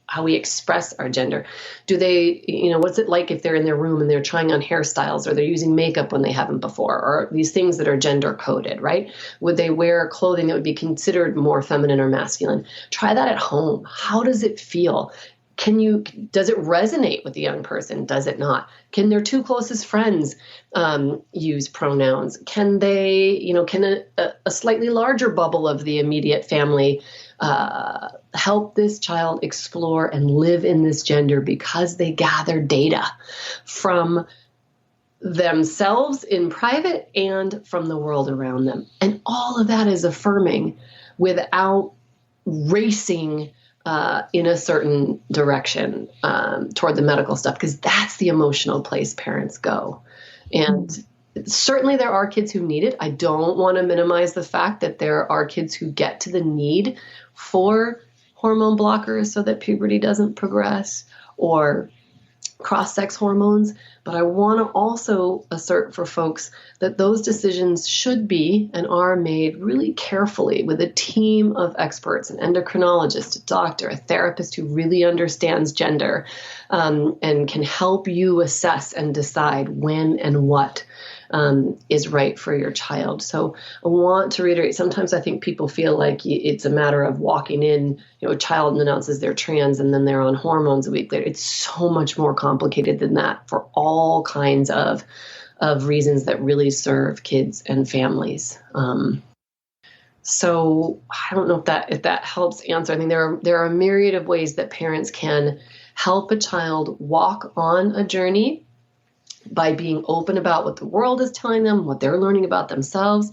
Speaker 1: how we express our gender. Do they, what's it like if they're in their room and they're trying on hairstyles, or they're using makeup when they haven't before, or these things that are gender coded, right? Would they wear clothing that would be considered more feminine or masculine? Try that at home. How does it feel? Does it resonate with the young person? Does it not? Can their two closest friends use pronouns? Can they, can a slightly larger bubble of the immediate family help this child explore and live in this gender because they gather data from themselves in private and from the world around them? And all of that is affirming without racing in a certain direction toward the medical stuff, because that's the emotional place parents go. And certainly there are kids who need it. I don't want to minimize the fact that there are kids who get to the need for hormone blockers so that puberty doesn't progress, or cross-sex hormones, but I want to also assert for folks that those decisions should be and are made really carefully with a team of experts, an endocrinologist, a doctor, a therapist who really understands gender, and can help you assess and decide when and what is right for your child. So I want to reiterate, sometimes I think people feel like it's a matter of walking in, a child announces they're trans and then they're on hormones a week later. It's so much more complicated than that for all kinds of reasons that really serve kids and families. So I don't know if that helps answer. I think there are a myriad of ways that parents can help a child walk on a journey by being open about what the world is telling them, what they're learning about themselves.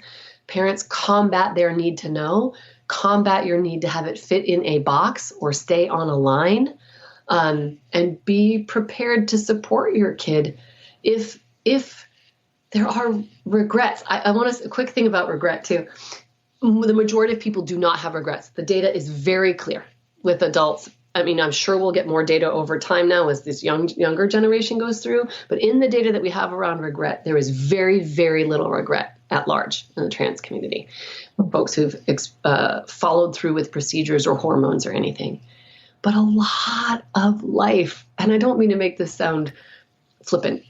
Speaker 1: Parents combat their need to know, combat your need to have it fit in a box or stay on a line, and be prepared to support your kid if there are regrets. I want a quick thing about regret too. The majority of people do not have regrets. The data is very clear with adults. I mean, I'm sure we'll get more data over time now as this younger generation goes through. But in the data that we have around regret, there is very, very little regret at large in the trans community for folks who've followed through with procedures or hormones or anything. But a lot of life, and I don't mean to make this sound flippant,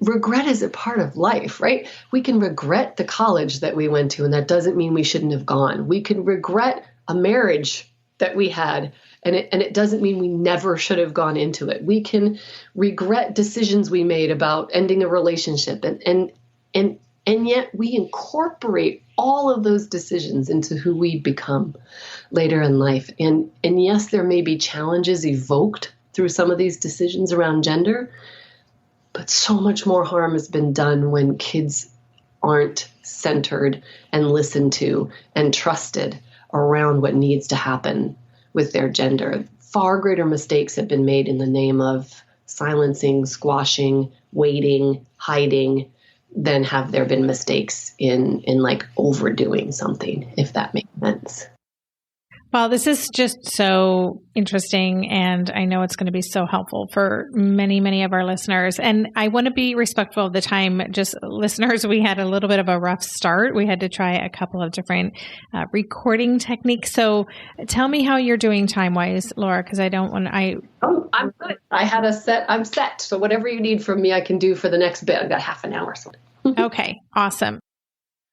Speaker 1: regret is a part of life, right? We can regret the college that we went to, and that doesn't mean we shouldn't have gone. We can regret a marriage that we had, and it doesn't mean we never should have gone into it. We can regret decisions we made about ending a relationship, and yet we incorporate all of those decisions into who we become later in life. And yes, there may be challenges evoked through some of these decisions around gender, but so much more harm has been done when kids aren't centered and listened to and trusted around what needs to happen with their gender. Far greater mistakes have been made in the name of silencing, squashing, waiting, hiding, than have there been mistakes in like overdoing something, if that makes sense.
Speaker 2: Well, this is just so interesting, and I know it's going to be so helpful for many, many of our listeners. And I want to be respectful of the time. Just listeners, we had a little bit of a rough start. We had to try a couple of different recording techniques. So tell me how you're doing time-wise, Laura, because I don't want to...
Speaker 1: Oh, I'm good. I'm set. So whatever you need from me, I can do for the next bit. I've got half an hour. So.
Speaker 2: Okay, awesome.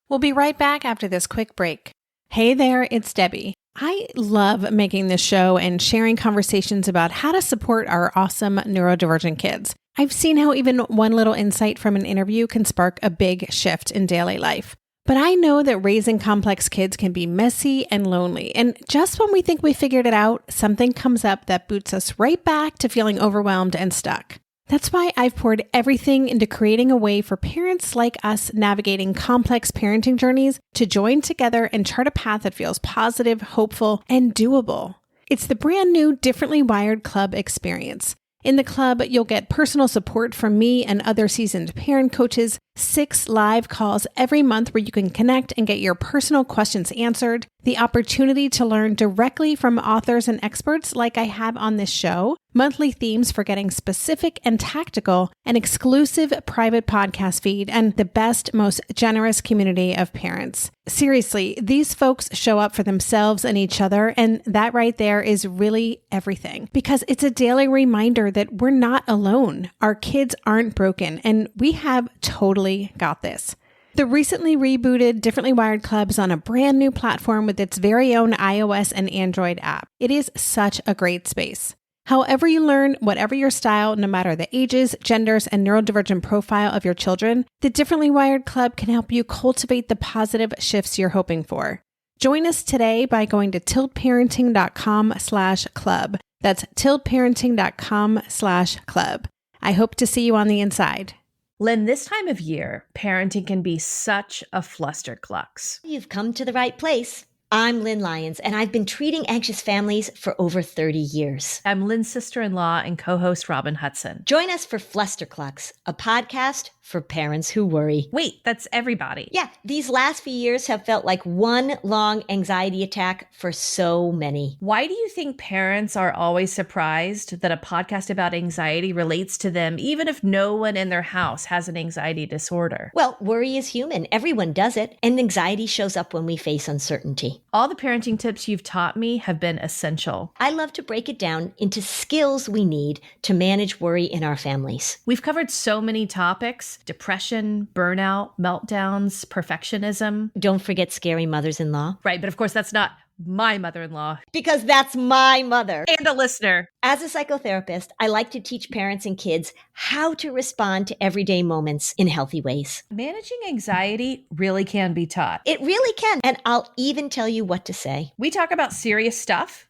Speaker 2: We'll be right back after this quick break. Hey there, it's Debbie. I love making this show and sharing conversations about how to support our awesome neurodivergent kids. I've seen how even one little insight from an interview can spark a big shift in daily life. But I know that raising complex kids can be messy and lonely. And just when we think we figured it out, something comes up that boots us right back to feeling overwhelmed and stuck. That's why I've poured everything into creating a way for parents like us navigating complex parenting journeys to join together and chart a path that feels positive, hopeful, and doable. It's the brand new Differently Wired Club experience. In the club, you'll get personal support from me and other seasoned parent coaches, 6 live calls every month where you can connect and get your personal questions answered, the opportunity to learn directly from authors and experts like I have on this show, monthly themes for getting specific and tactical, an exclusive private podcast feed, and the best, most generous community of parents. Seriously, these folks show up for themselves and each other, and that right there is really everything. Because it's a daily reminder that we're not alone. Our kids aren't broken, and we have totally got this. The recently rebooted Differently Wired Club is on a brand new platform with its very own iOS and Android app. It is such a great space. However you learn, whatever your style, no matter the ages, genders, and neurodivergent profile of your children, the Differently Wired Club can help you cultivate the positive shifts you're hoping for. Join us today by going to tiltparenting.com/club. That's tiltparenting.com/club. I hope to see you on the inside.
Speaker 3: Lynn, this time of year, parenting can be such a flusterclux.
Speaker 4: You've come to the right place.
Speaker 3: I'm Lynn Lyons, and I've been treating anxious families for over 30 years.
Speaker 4: I'm Lynn's sister-in-law and co-host Robin Hudson.
Speaker 3: Join us for Flusterclux, a podcast for parents who worry.
Speaker 4: Wait, that's everybody.
Speaker 3: Yeah, these last few years have felt like one long anxiety attack for so many.
Speaker 4: Why do you think parents are always surprised that a podcast about anxiety relates to them, even if no one in their house has an anxiety disorder?
Speaker 3: Well, worry is human. Everyone does it. And anxiety shows up when we face uncertainty.
Speaker 4: All the parenting tips you've taught me have been essential.
Speaker 3: I love to break it down into skills we need to manage worry in our families.
Speaker 4: We've covered so many topics: depression, burnout, meltdowns, perfectionism.
Speaker 3: Don't forget scary mothers-in-law.
Speaker 4: Right, but of course that's not my mother-in-law.
Speaker 3: Because that's my mother.
Speaker 4: And a listener.
Speaker 3: As a psychotherapist, I like to teach parents and kids how to respond to everyday moments in healthy ways.
Speaker 4: Managing anxiety really can be taught.
Speaker 3: It really can. And I'll even tell you what to say.
Speaker 4: We talk about serious stuff,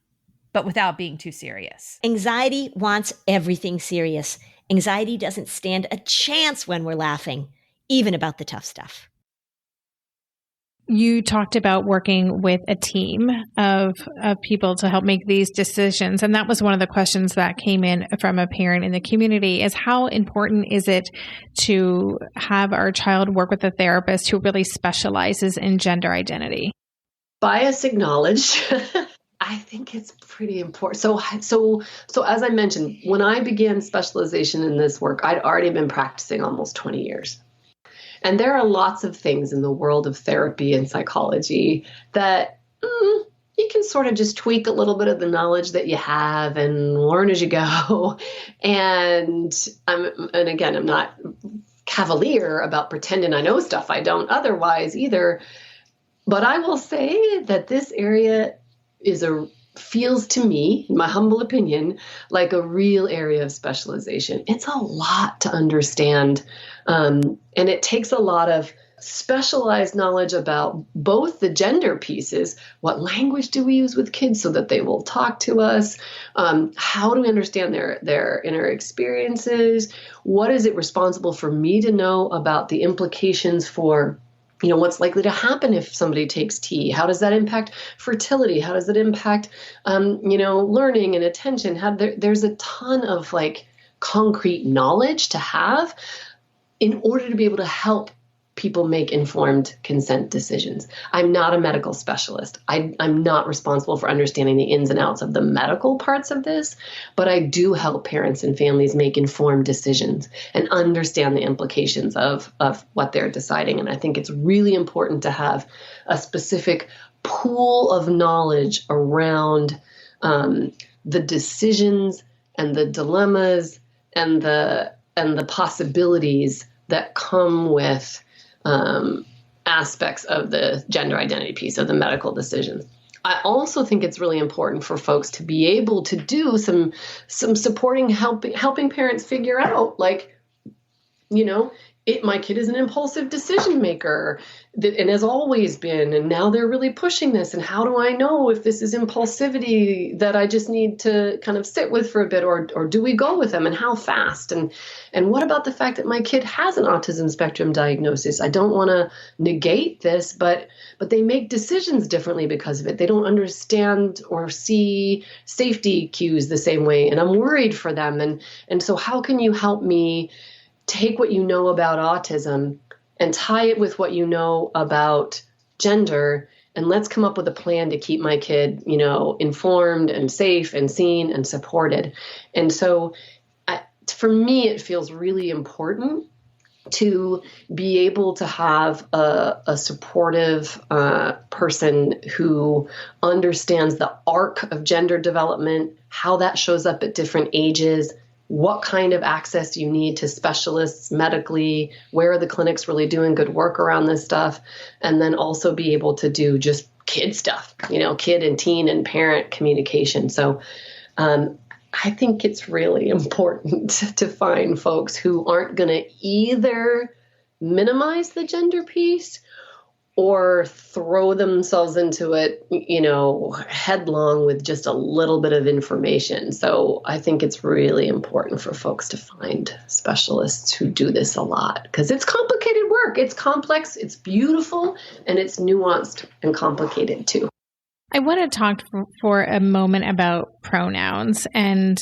Speaker 4: but without being too serious.
Speaker 3: Anxiety wants everything serious. Anxiety doesn't stand a chance when we're laughing, even about the tough stuff.
Speaker 2: You talked about working with a team of people to help make these decisions. And that was one of the questions that came in from a parent in the community is how important is it to have our child work with a therapist who really specializes in gender identity?
Speaker 1: Bias acknowledged. I think it's pretty important. So as I mentioned, when I began specialization in this work, I'd already been practicing almost 20 years. And there are lots of things in the world of therapy and psychology that you can sort of just tweak a little bit of the knowledge that you have and learn as you go. And again, I'm not cavalier about pretending I know stuff I don't otherwise either. But I will say that this area feels to me, in my humble opinion, like a real area of specialization. It's a lot to understand. And it takes a lot of specialized knowledge about both the gender pieces. What language do we use with kids so that they will talk to us? How do we understand their inner experiences? What is it responsible for me to know about the implications for what's likely to happen if somebody takes tea? How does that impact fertility? How does it impact, learning and attention? There's a ton of concrete knowledge to have in order to be able to help people make informed consent decisions. I'm not a medical specialist. I'm not responsible for understanding the ins and outs of the medical parts of this, but I do help parents and families make informed decisions and understand the implications of what they're deciding. And I think it's really important to have a specific pool of knowledge around the decisions and the dilemmas and the possibilities that come with aspects of the gender identity piece of the medical decisions. I also think it's really important for folks to be able to do some supporting, helping parents figure out, my kid is an impulsive decision maker and has always been, and now they're really pushing this. And how do I know if this is impulsivity that I just need to kind of sit with for a bit, or do we go with them, and how fast? And what about the fact that my kid has an autism spectrum diagnosis? I don't want to negate this, but they make decisions differently because of it. They don't understand or see safety cues the same way, and I'm worried for them. And so how can you help me take what you know about autism and tie it with what you know about gender, and let's come up with a plan to keep my kid, informed and safe and seen and supported. And so for me, it feels really important to be able to have a supportive person who understands the arc of gender development, how that shows up at different ages, what kind of access you need to specialists medically, where are the clinics really doing good work around this stuff, and then also be able to do just kid stuff, kid and teen and parent communication. So I think it's really important to find folks who aren't going to either minimize the gender piece or throw themselves into it, headlong with just a little bit of information. So I think it's really important for folks to find specialists who do this a lot, because it's complicated work. It's complex, it's beautiful, and it's nuanced and complicated too.
Speaker 2: I want to talk for a moment about pronouns. And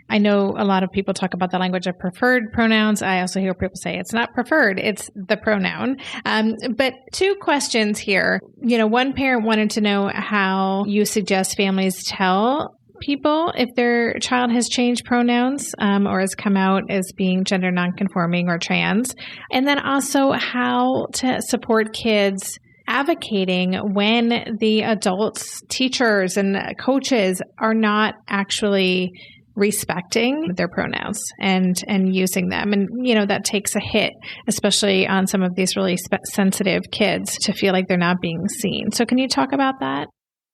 Speaker 2: I know a lot of people talk about the language of preferred pronouns. I also hear people say it's not preferred, it's the pronoun. But two questions here. One parent wanted to know how you suggest families tell people if their child has changed pronouns or has come out as being gender nonconforming or trans. And then also how to support kids advocating when the adults, teachers, and coaches are not actually respecting their pronouns and using them. And, that takes a hit, especially on some of these really sensitive kids, to feel like they're not being seen. So can you talk about that?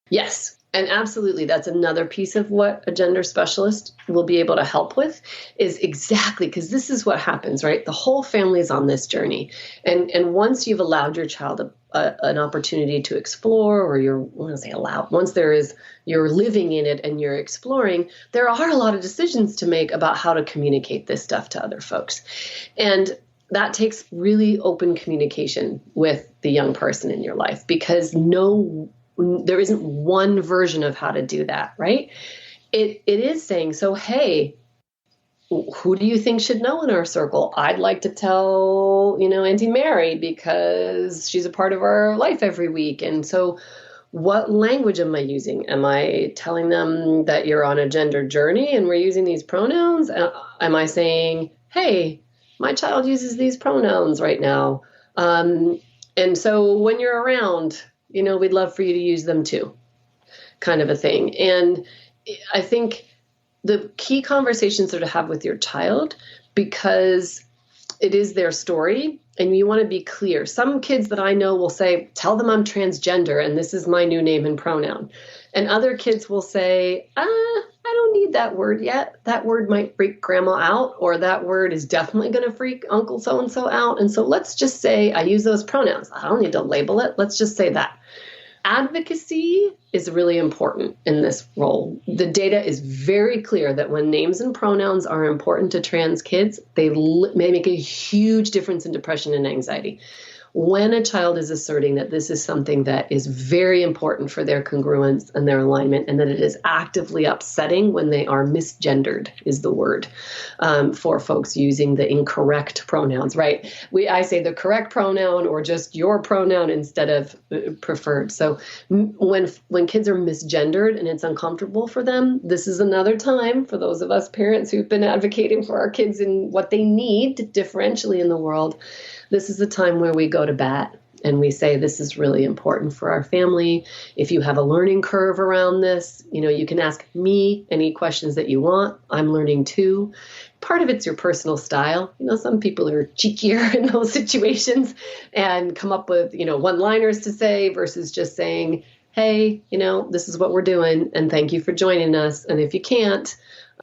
Speaker 1: Yes. And absolutely, that's another piece of what a gender specialist will be able to help with, is exactly, because this is what happens, right? The whole family is on this journey. And once you've allowed your child an opportunity to explore, or once you're living in it and you're exploring, there are a lot of decisions to make about how to communicate this stuff to other folks. And that takes really open communication with the young person in your life, because there isn't one version of how to do that, right? It is saying, so, hey, who do you think should know in our circle? I'd like to tell, Auntie Mary, because she's a part of our life every week. And so what language am I using? Am I telling them that you're on a gender journey and we're using these pronouns? Am I saying, hey, my child uses these pronouns right now. And so when you're around, we'd love for you to use them too, kind of a thing. And I think the key conversations are to have with your child, because it is their story and you want to be clear. Some kids that I know will say, tell them I'm transgender and this is my new name and pronoun. And other kids will say, I don't need that word yet. That word might freak grandma out, or that word is definitely going to freak Uncle so-and-so out. And so let's just say I use those pronouns. I don't need to label it. Let's just say that. Advocacy is really important in this role. The data is very clear that when names and pronouns are important to trans kids, they may make a huge difference in depression and anxiety. When a child is asserting that this is something that is very important for their congruence and their alignment, and that it is actively upsetting when they are misgendered, is the word for folks using the incorrect pronouns, right? I say the correct pronoun or just your pronoun instead of preferred. So when kids are misgendered and it's uncomfortable for them, this is another time for those of us parents who've been advocating for our kids and what they need differentially in the world. This is the time where we go to bat and we say, this is really important for our family. If you have a learning curve around this, you can ask me any questions that you want. I'm learning too. Part of it's your personal style. Some people are cheekier in those situations and come up with, one-liners to say versus just saying, hey, this is what we're doing and thank you for joining us. And if you can't,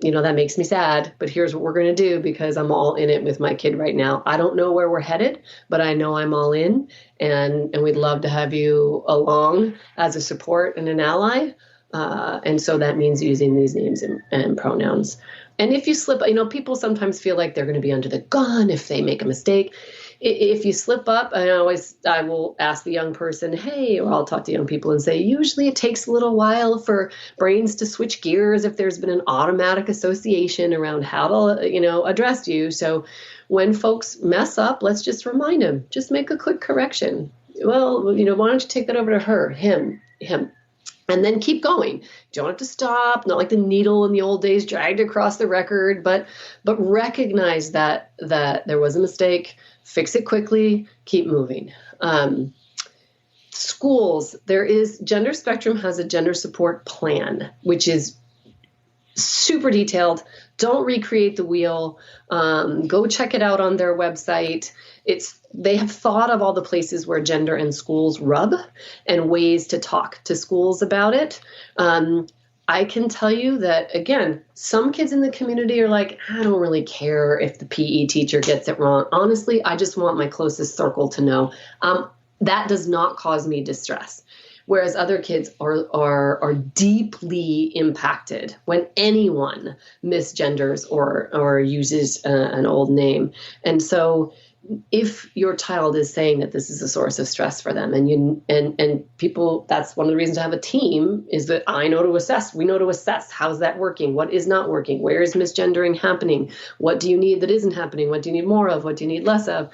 Speaker 1: that makes me sad, but here's what we're going to do because I'm all in it with my kid right now. I don't know where we're headed, but I know I'm all in, and we'd love to have you along as a support and an ally. And so that means using these names and pronouns. And if you slip, people sometimes feel like they're going to be under the gun if they make a mistake. If you slip up, I will ask the young person, hey, or I'll talk to young people and say, usually it takes a little while for brains to switch gears if there's been an automatic association around how to, address you. So when folks mess up, let's just remind them, just make a quick correction. Well, why don't you take that over to her, him, and then keep going. You don't have to stop, not like the needle in the old days dragged across the record, but recognize that there was a mistake. Fix it quickly, keep moving. Schools, Gender Spectrum has a gender support plan, which is super detailed. Don't recreate the wheel. Go check it out on their website. They have thought of all the places where gender and schools rub and ways to talk to schools about it. I can tell you that, again, some kids in the community are like, I don't really care if the PE teacher gets it wrong. Honestly, I just want my closest circle to know. That does not cause me distress. Whereas other kids are deeply impacted when anyone misgenders or uses an old name. And so if your child is saying that this is a source of stress for them, and people, that's one of the reasons to have a team, is that we know to assess how's that working, what is not working, where is misgendering happening, what do you need that isn't happening, what do you need more of, what do you need less of,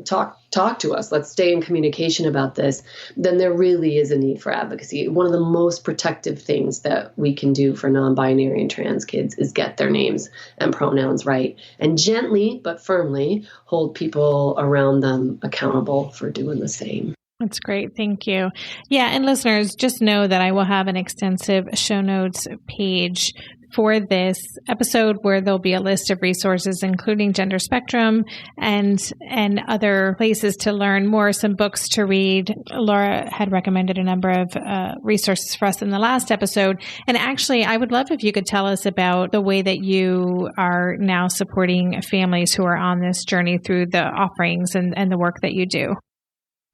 Speaker 1: talk to us, let's stay in communication about this. Then there really is a need for advocacy. One of the most protective things that we can do for non-binary and trans kids is get their names and pronouns right, and gently but firmly hold people around them accountable for doing the same.
Speaker 2: That's great. Thank you. Yeah. And listeners, just know that I will have an extensive show notes page for this episode where there'll be a list of resources, including Gender Spectrum and other places to learn more, some books to read. Laura had recommended a number of resources for us in the last episode. And actually, I would love if you could tell us about the way that you are now supporting families who are on this journey through the offerings and the work that you do.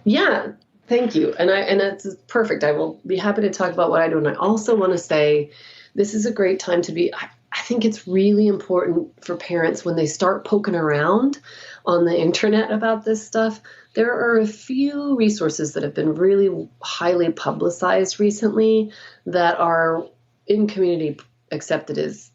Speaker 1: Yeah, thank you. And that's perfect. I will be happy to talk about what I do. And I also want to say, this is a great time to be, I think it's really important for parents when they start poking around on the internet about this stuff. There are a few resources that have been really highly publicized recently that are in community accepted as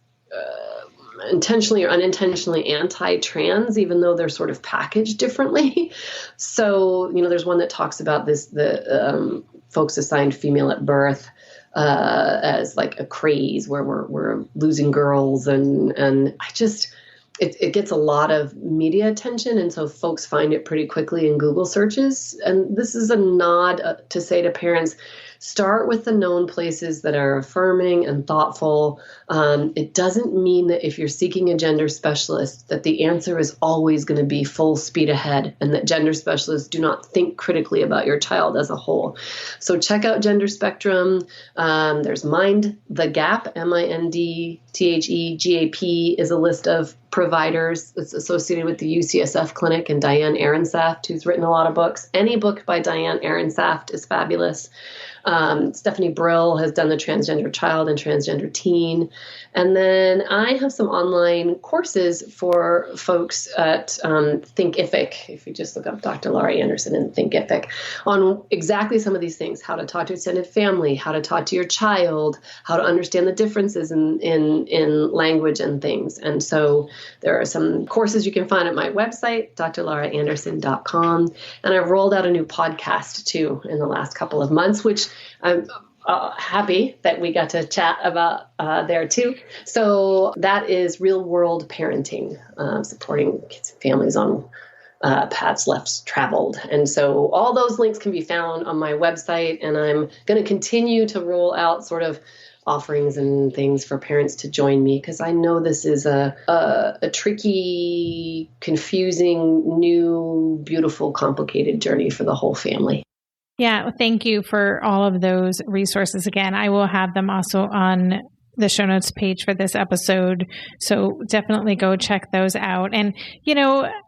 Speaker 1: intentionally or unintentionally anti-trans, even though they're sort of packaged differently. So, there's one that talks about this, the folks assigned female at birth as like a craze where we're losing girls, and it gets a lot of media attention, and so folks find it pretty quickly in Google searches. And this is a nod to say to parents, start with the known places that are affirming and thoughtful. It doesn't mean that if you're seeking a gender specialist that the answer is always going to be full speed ahead, and that gender specialists do not think critically about your child as a whole. So check out Gender Spectrum. There's Mind the Gap, MINDTHEGAP is a list of providers that's associated with the UCSF clinic, and Diane Ehrensaft, who's written a lot of books. Any book by Diane Ehrensaft is fabulous. Stephanie Brill has done the transgender child and transgender teen. And then I have some online courses for folks at Thinkific. If you just look up Dr. Laura Anderson and Thinkific on exactly some of these things, how to talk to extended family, how to talk to your child, how to understand the differences in language and things. And so there are some courses you can find at my website, drlauraanderson.com. And I've rolled out a new podcast too in the last couple of months, which I'm happy that we got to chat about there too. So that is Real World Parenting, supporting kids and families on paths less traveled. And so all those links can be found on my website, and I'm going to continue to roll out sort of offerings and things for parents to join me, because I know this is a tricky, confusing, new, beautiful, complicated journey for the whole family.
Speaker 2: Yeah, thank you for all of those resources. Again, I will have them also on the show notes page for this episode. So definitely go check those out. And,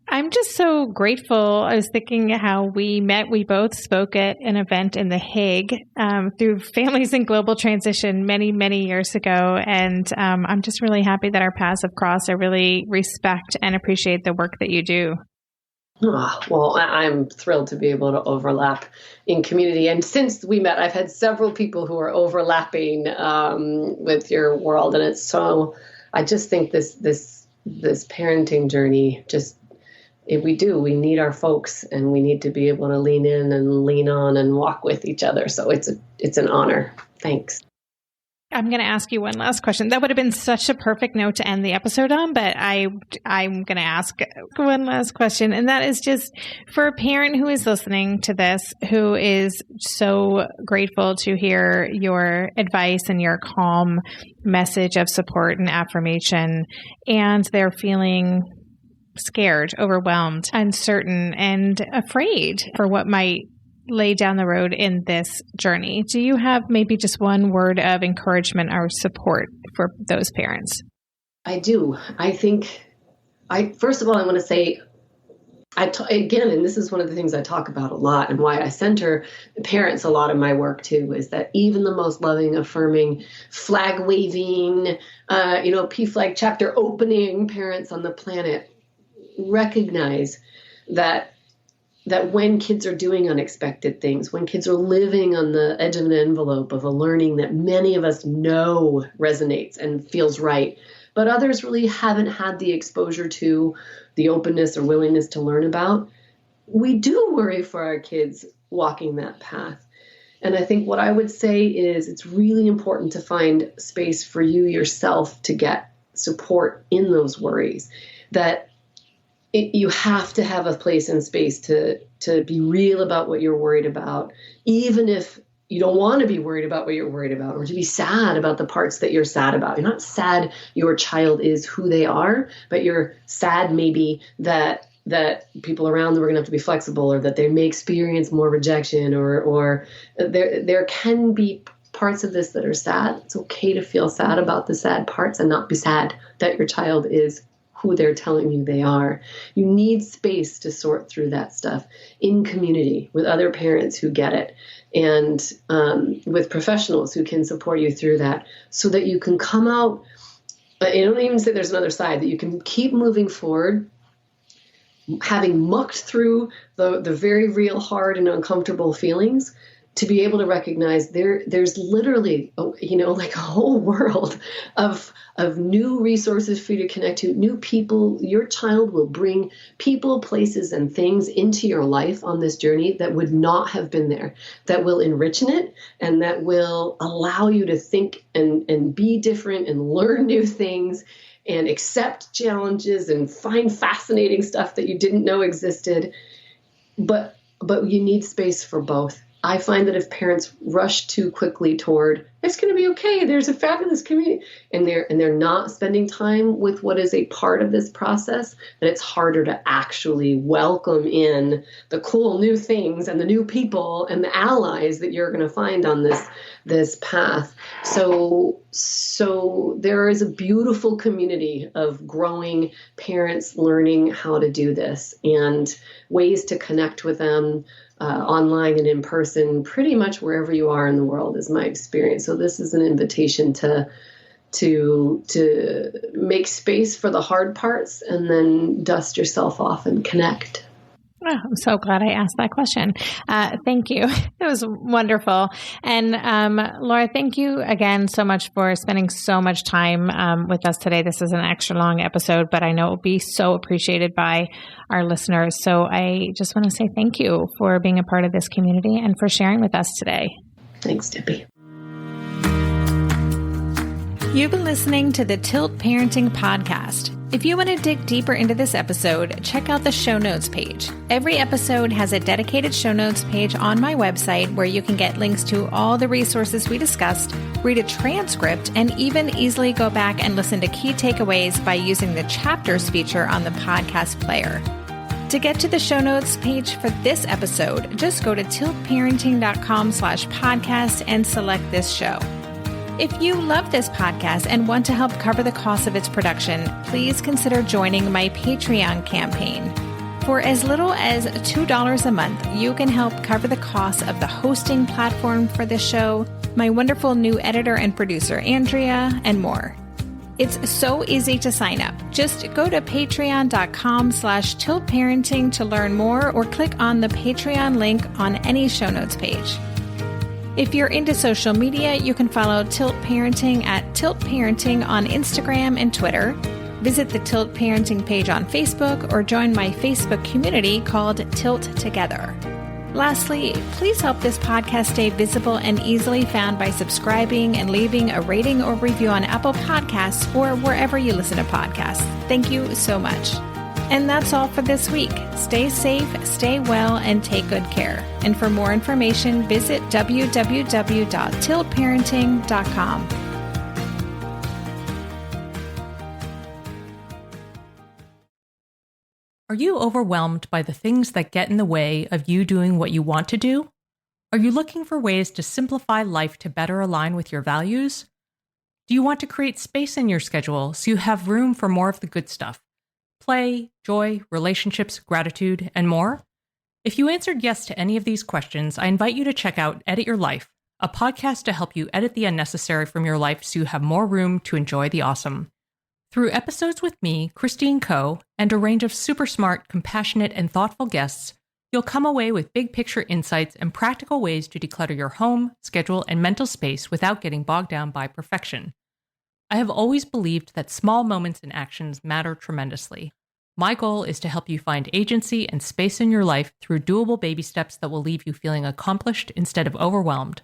Speaker 2: I'm just so grateful. I was thinking how we met. We both spoke at an event in The Hague through Families in Global Transition many, many years ago. And I'm just really happy that our paths have crossed. I really respect and appreciate the work that you do.
Speaker 1: Oh, well, I'm thrilled to be able to overlap in community. And since we met, I've had several people who are overlapping with your world. And it's so, I just think this parenting journey, we need our folks, and we need to be able to lean in and lean on and walk with each other. So it's an honor. Thanks.
Speaker 2: I'm going to ask you one last question. That would have been such a perfect note to end the episode on, but I'm going to ask one last question. And that is just for a parent who is listening to this, who is so grateful to hear your advice and your calm message of support and affirmation, and they're feeling scared, overwhelmed, uncertain, and afraid for what might lay down the road in this journey. Do you have maybe just one word of encouragement or support for those parents?
Speaker 1: I do. I think, first of all, I want to say, again, and this is one of the things I talk about a lot, and why I center parents a lot in my work too, is that even the most loving, affirming, flag waving, PFLAG chapter opening parents on the planet recognize that when kids are doing unexpected things, when kids are living on the edge of an envelope of a learning that many of us know resonates and feels right, but others really haven't had the exposure to, the openness or willingness to learn about, we do worry for our kids walking that path. And I think what I would say is it's really important to find space for you yourself to get support in those worries, that you have to have a place and space to be real about what you're worried about, even if you don't want to be worried about what you're worried about, or to be sad about the parts that you're sad about. You're not sad your child is who they are, but you're sad maybe that people around them are going to have to be flexible, or that they may experience more rejection, or there can be parts of this that are sad. It's okay to feel sad about the sad parts and not be sad that your child is who they're telling you they are. You need space to sort through that stuff in community with other parents who get it, and with professionals who can support you through that, so that you can come out. I don't even say there's another side, that you can keep moving forward, having mucked through the very real, hard, and uncomfortable feelings, to be able to recognize there's literally, like a whole world of new resources for you to connect to, new people. Your child will bring people, places, and things into your life on this journey that would not have been there, that will enrich it, and that will allow you to think and be different and learn new things and accept challenges and find fascinating stuff that you didn't know existed. But you need space for both. I find that if parents rush too quickly toward, it's going to be okay, there's a fabulous community, and they're not spending time with what is a part of this process, that it's harder to actually welcome in the cool new things and the new people and the allies that you're going to find on this path. So there is a beautiful community of growing parents learning how to do this, and ways to connect with them online and in person, pretty much wherever you are in the world, is my experience. So this is an invitation to make space for the hard parts, and then dust yourself off and connect.
Speaker 2: Oh, I'm so glad I asked that question. Thank you. It was wonderful. And Laura, thank you again so much for spending so much time with us today. This is an extra long episode, but I know it will be so appreciated by our listeners. So I just want to say thank you for being a part of this community and for sharing with us today.
Speaker 1: Thanks, Debbie.
Speaker 2: You've been listening to the Tilt Parenting Podcast. If you want to dig deeper into this episode, check out the show notes page. Every episode has a dedicated show notes page on my website where you can get links to all the resources we discussed, read a transcript, and even easily go back and listen to key takeaways by using the chapters feature on the podcast player. To get to the show notes page for this episode, just go to tiltparenting.com/podcast and select this show. If you love this podcast and want to help cover the cost of its production, please consider joining my Patreon campaign. For as little as $2 a month, you can help cover the cost of the hosting platform for this show, my wonderful new editor and producer, Andrea, and more. It's so easy to sign up. Just go to patreon.com/tiltparenting to learn more, or click on the Patreon link on any show notes page. If you're into social media, you can follow Tilt Parenting at Tilt Parenting on Instagram and Twitter. Visit the Tilt Parenting page on Facebook, or join my Facebook community called Tilt Together. Lastly, please help this podcast stay visible and easily found by subscribing and leaving a rating or review on Apple Podcasts or wherever you listen to podcasts. Thank you so much. And that's all for this week. Stay safe, stay well, and take good care. And for more information, visit www.tiltparenting.com.
Speaker 5: Are you overwhelmed by the things that get in the way of you doing what you want to do? Are you looking for ways to simplify life to better align with your values? Do you want to create space in your schedule so you have room for more of the good stuff? Play, joy, relationships, gratitude, and more? If you answered yes to any of these questions, I invite you to check out Edit Your Life, a podcast to help you edit the unnecessary from your life so you have more room to enjoy the awesome. Through episodes with me, Christine Coe, and a range of super smart, compassionate, and thoughtful guests, you'll come away with big picture insights and practical ways to declutter your home, schedule, and mental space without getting bogged down by perfection. I have always believed that small moments and actions matter tremendously. My goal is to help you find agency and space in your life through doable baby steps that will leave you feeling accomplished instead of overwhelmed.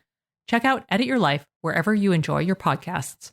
Speaker 5: Check out Edit Your Life wherever you enjoy your podcasts.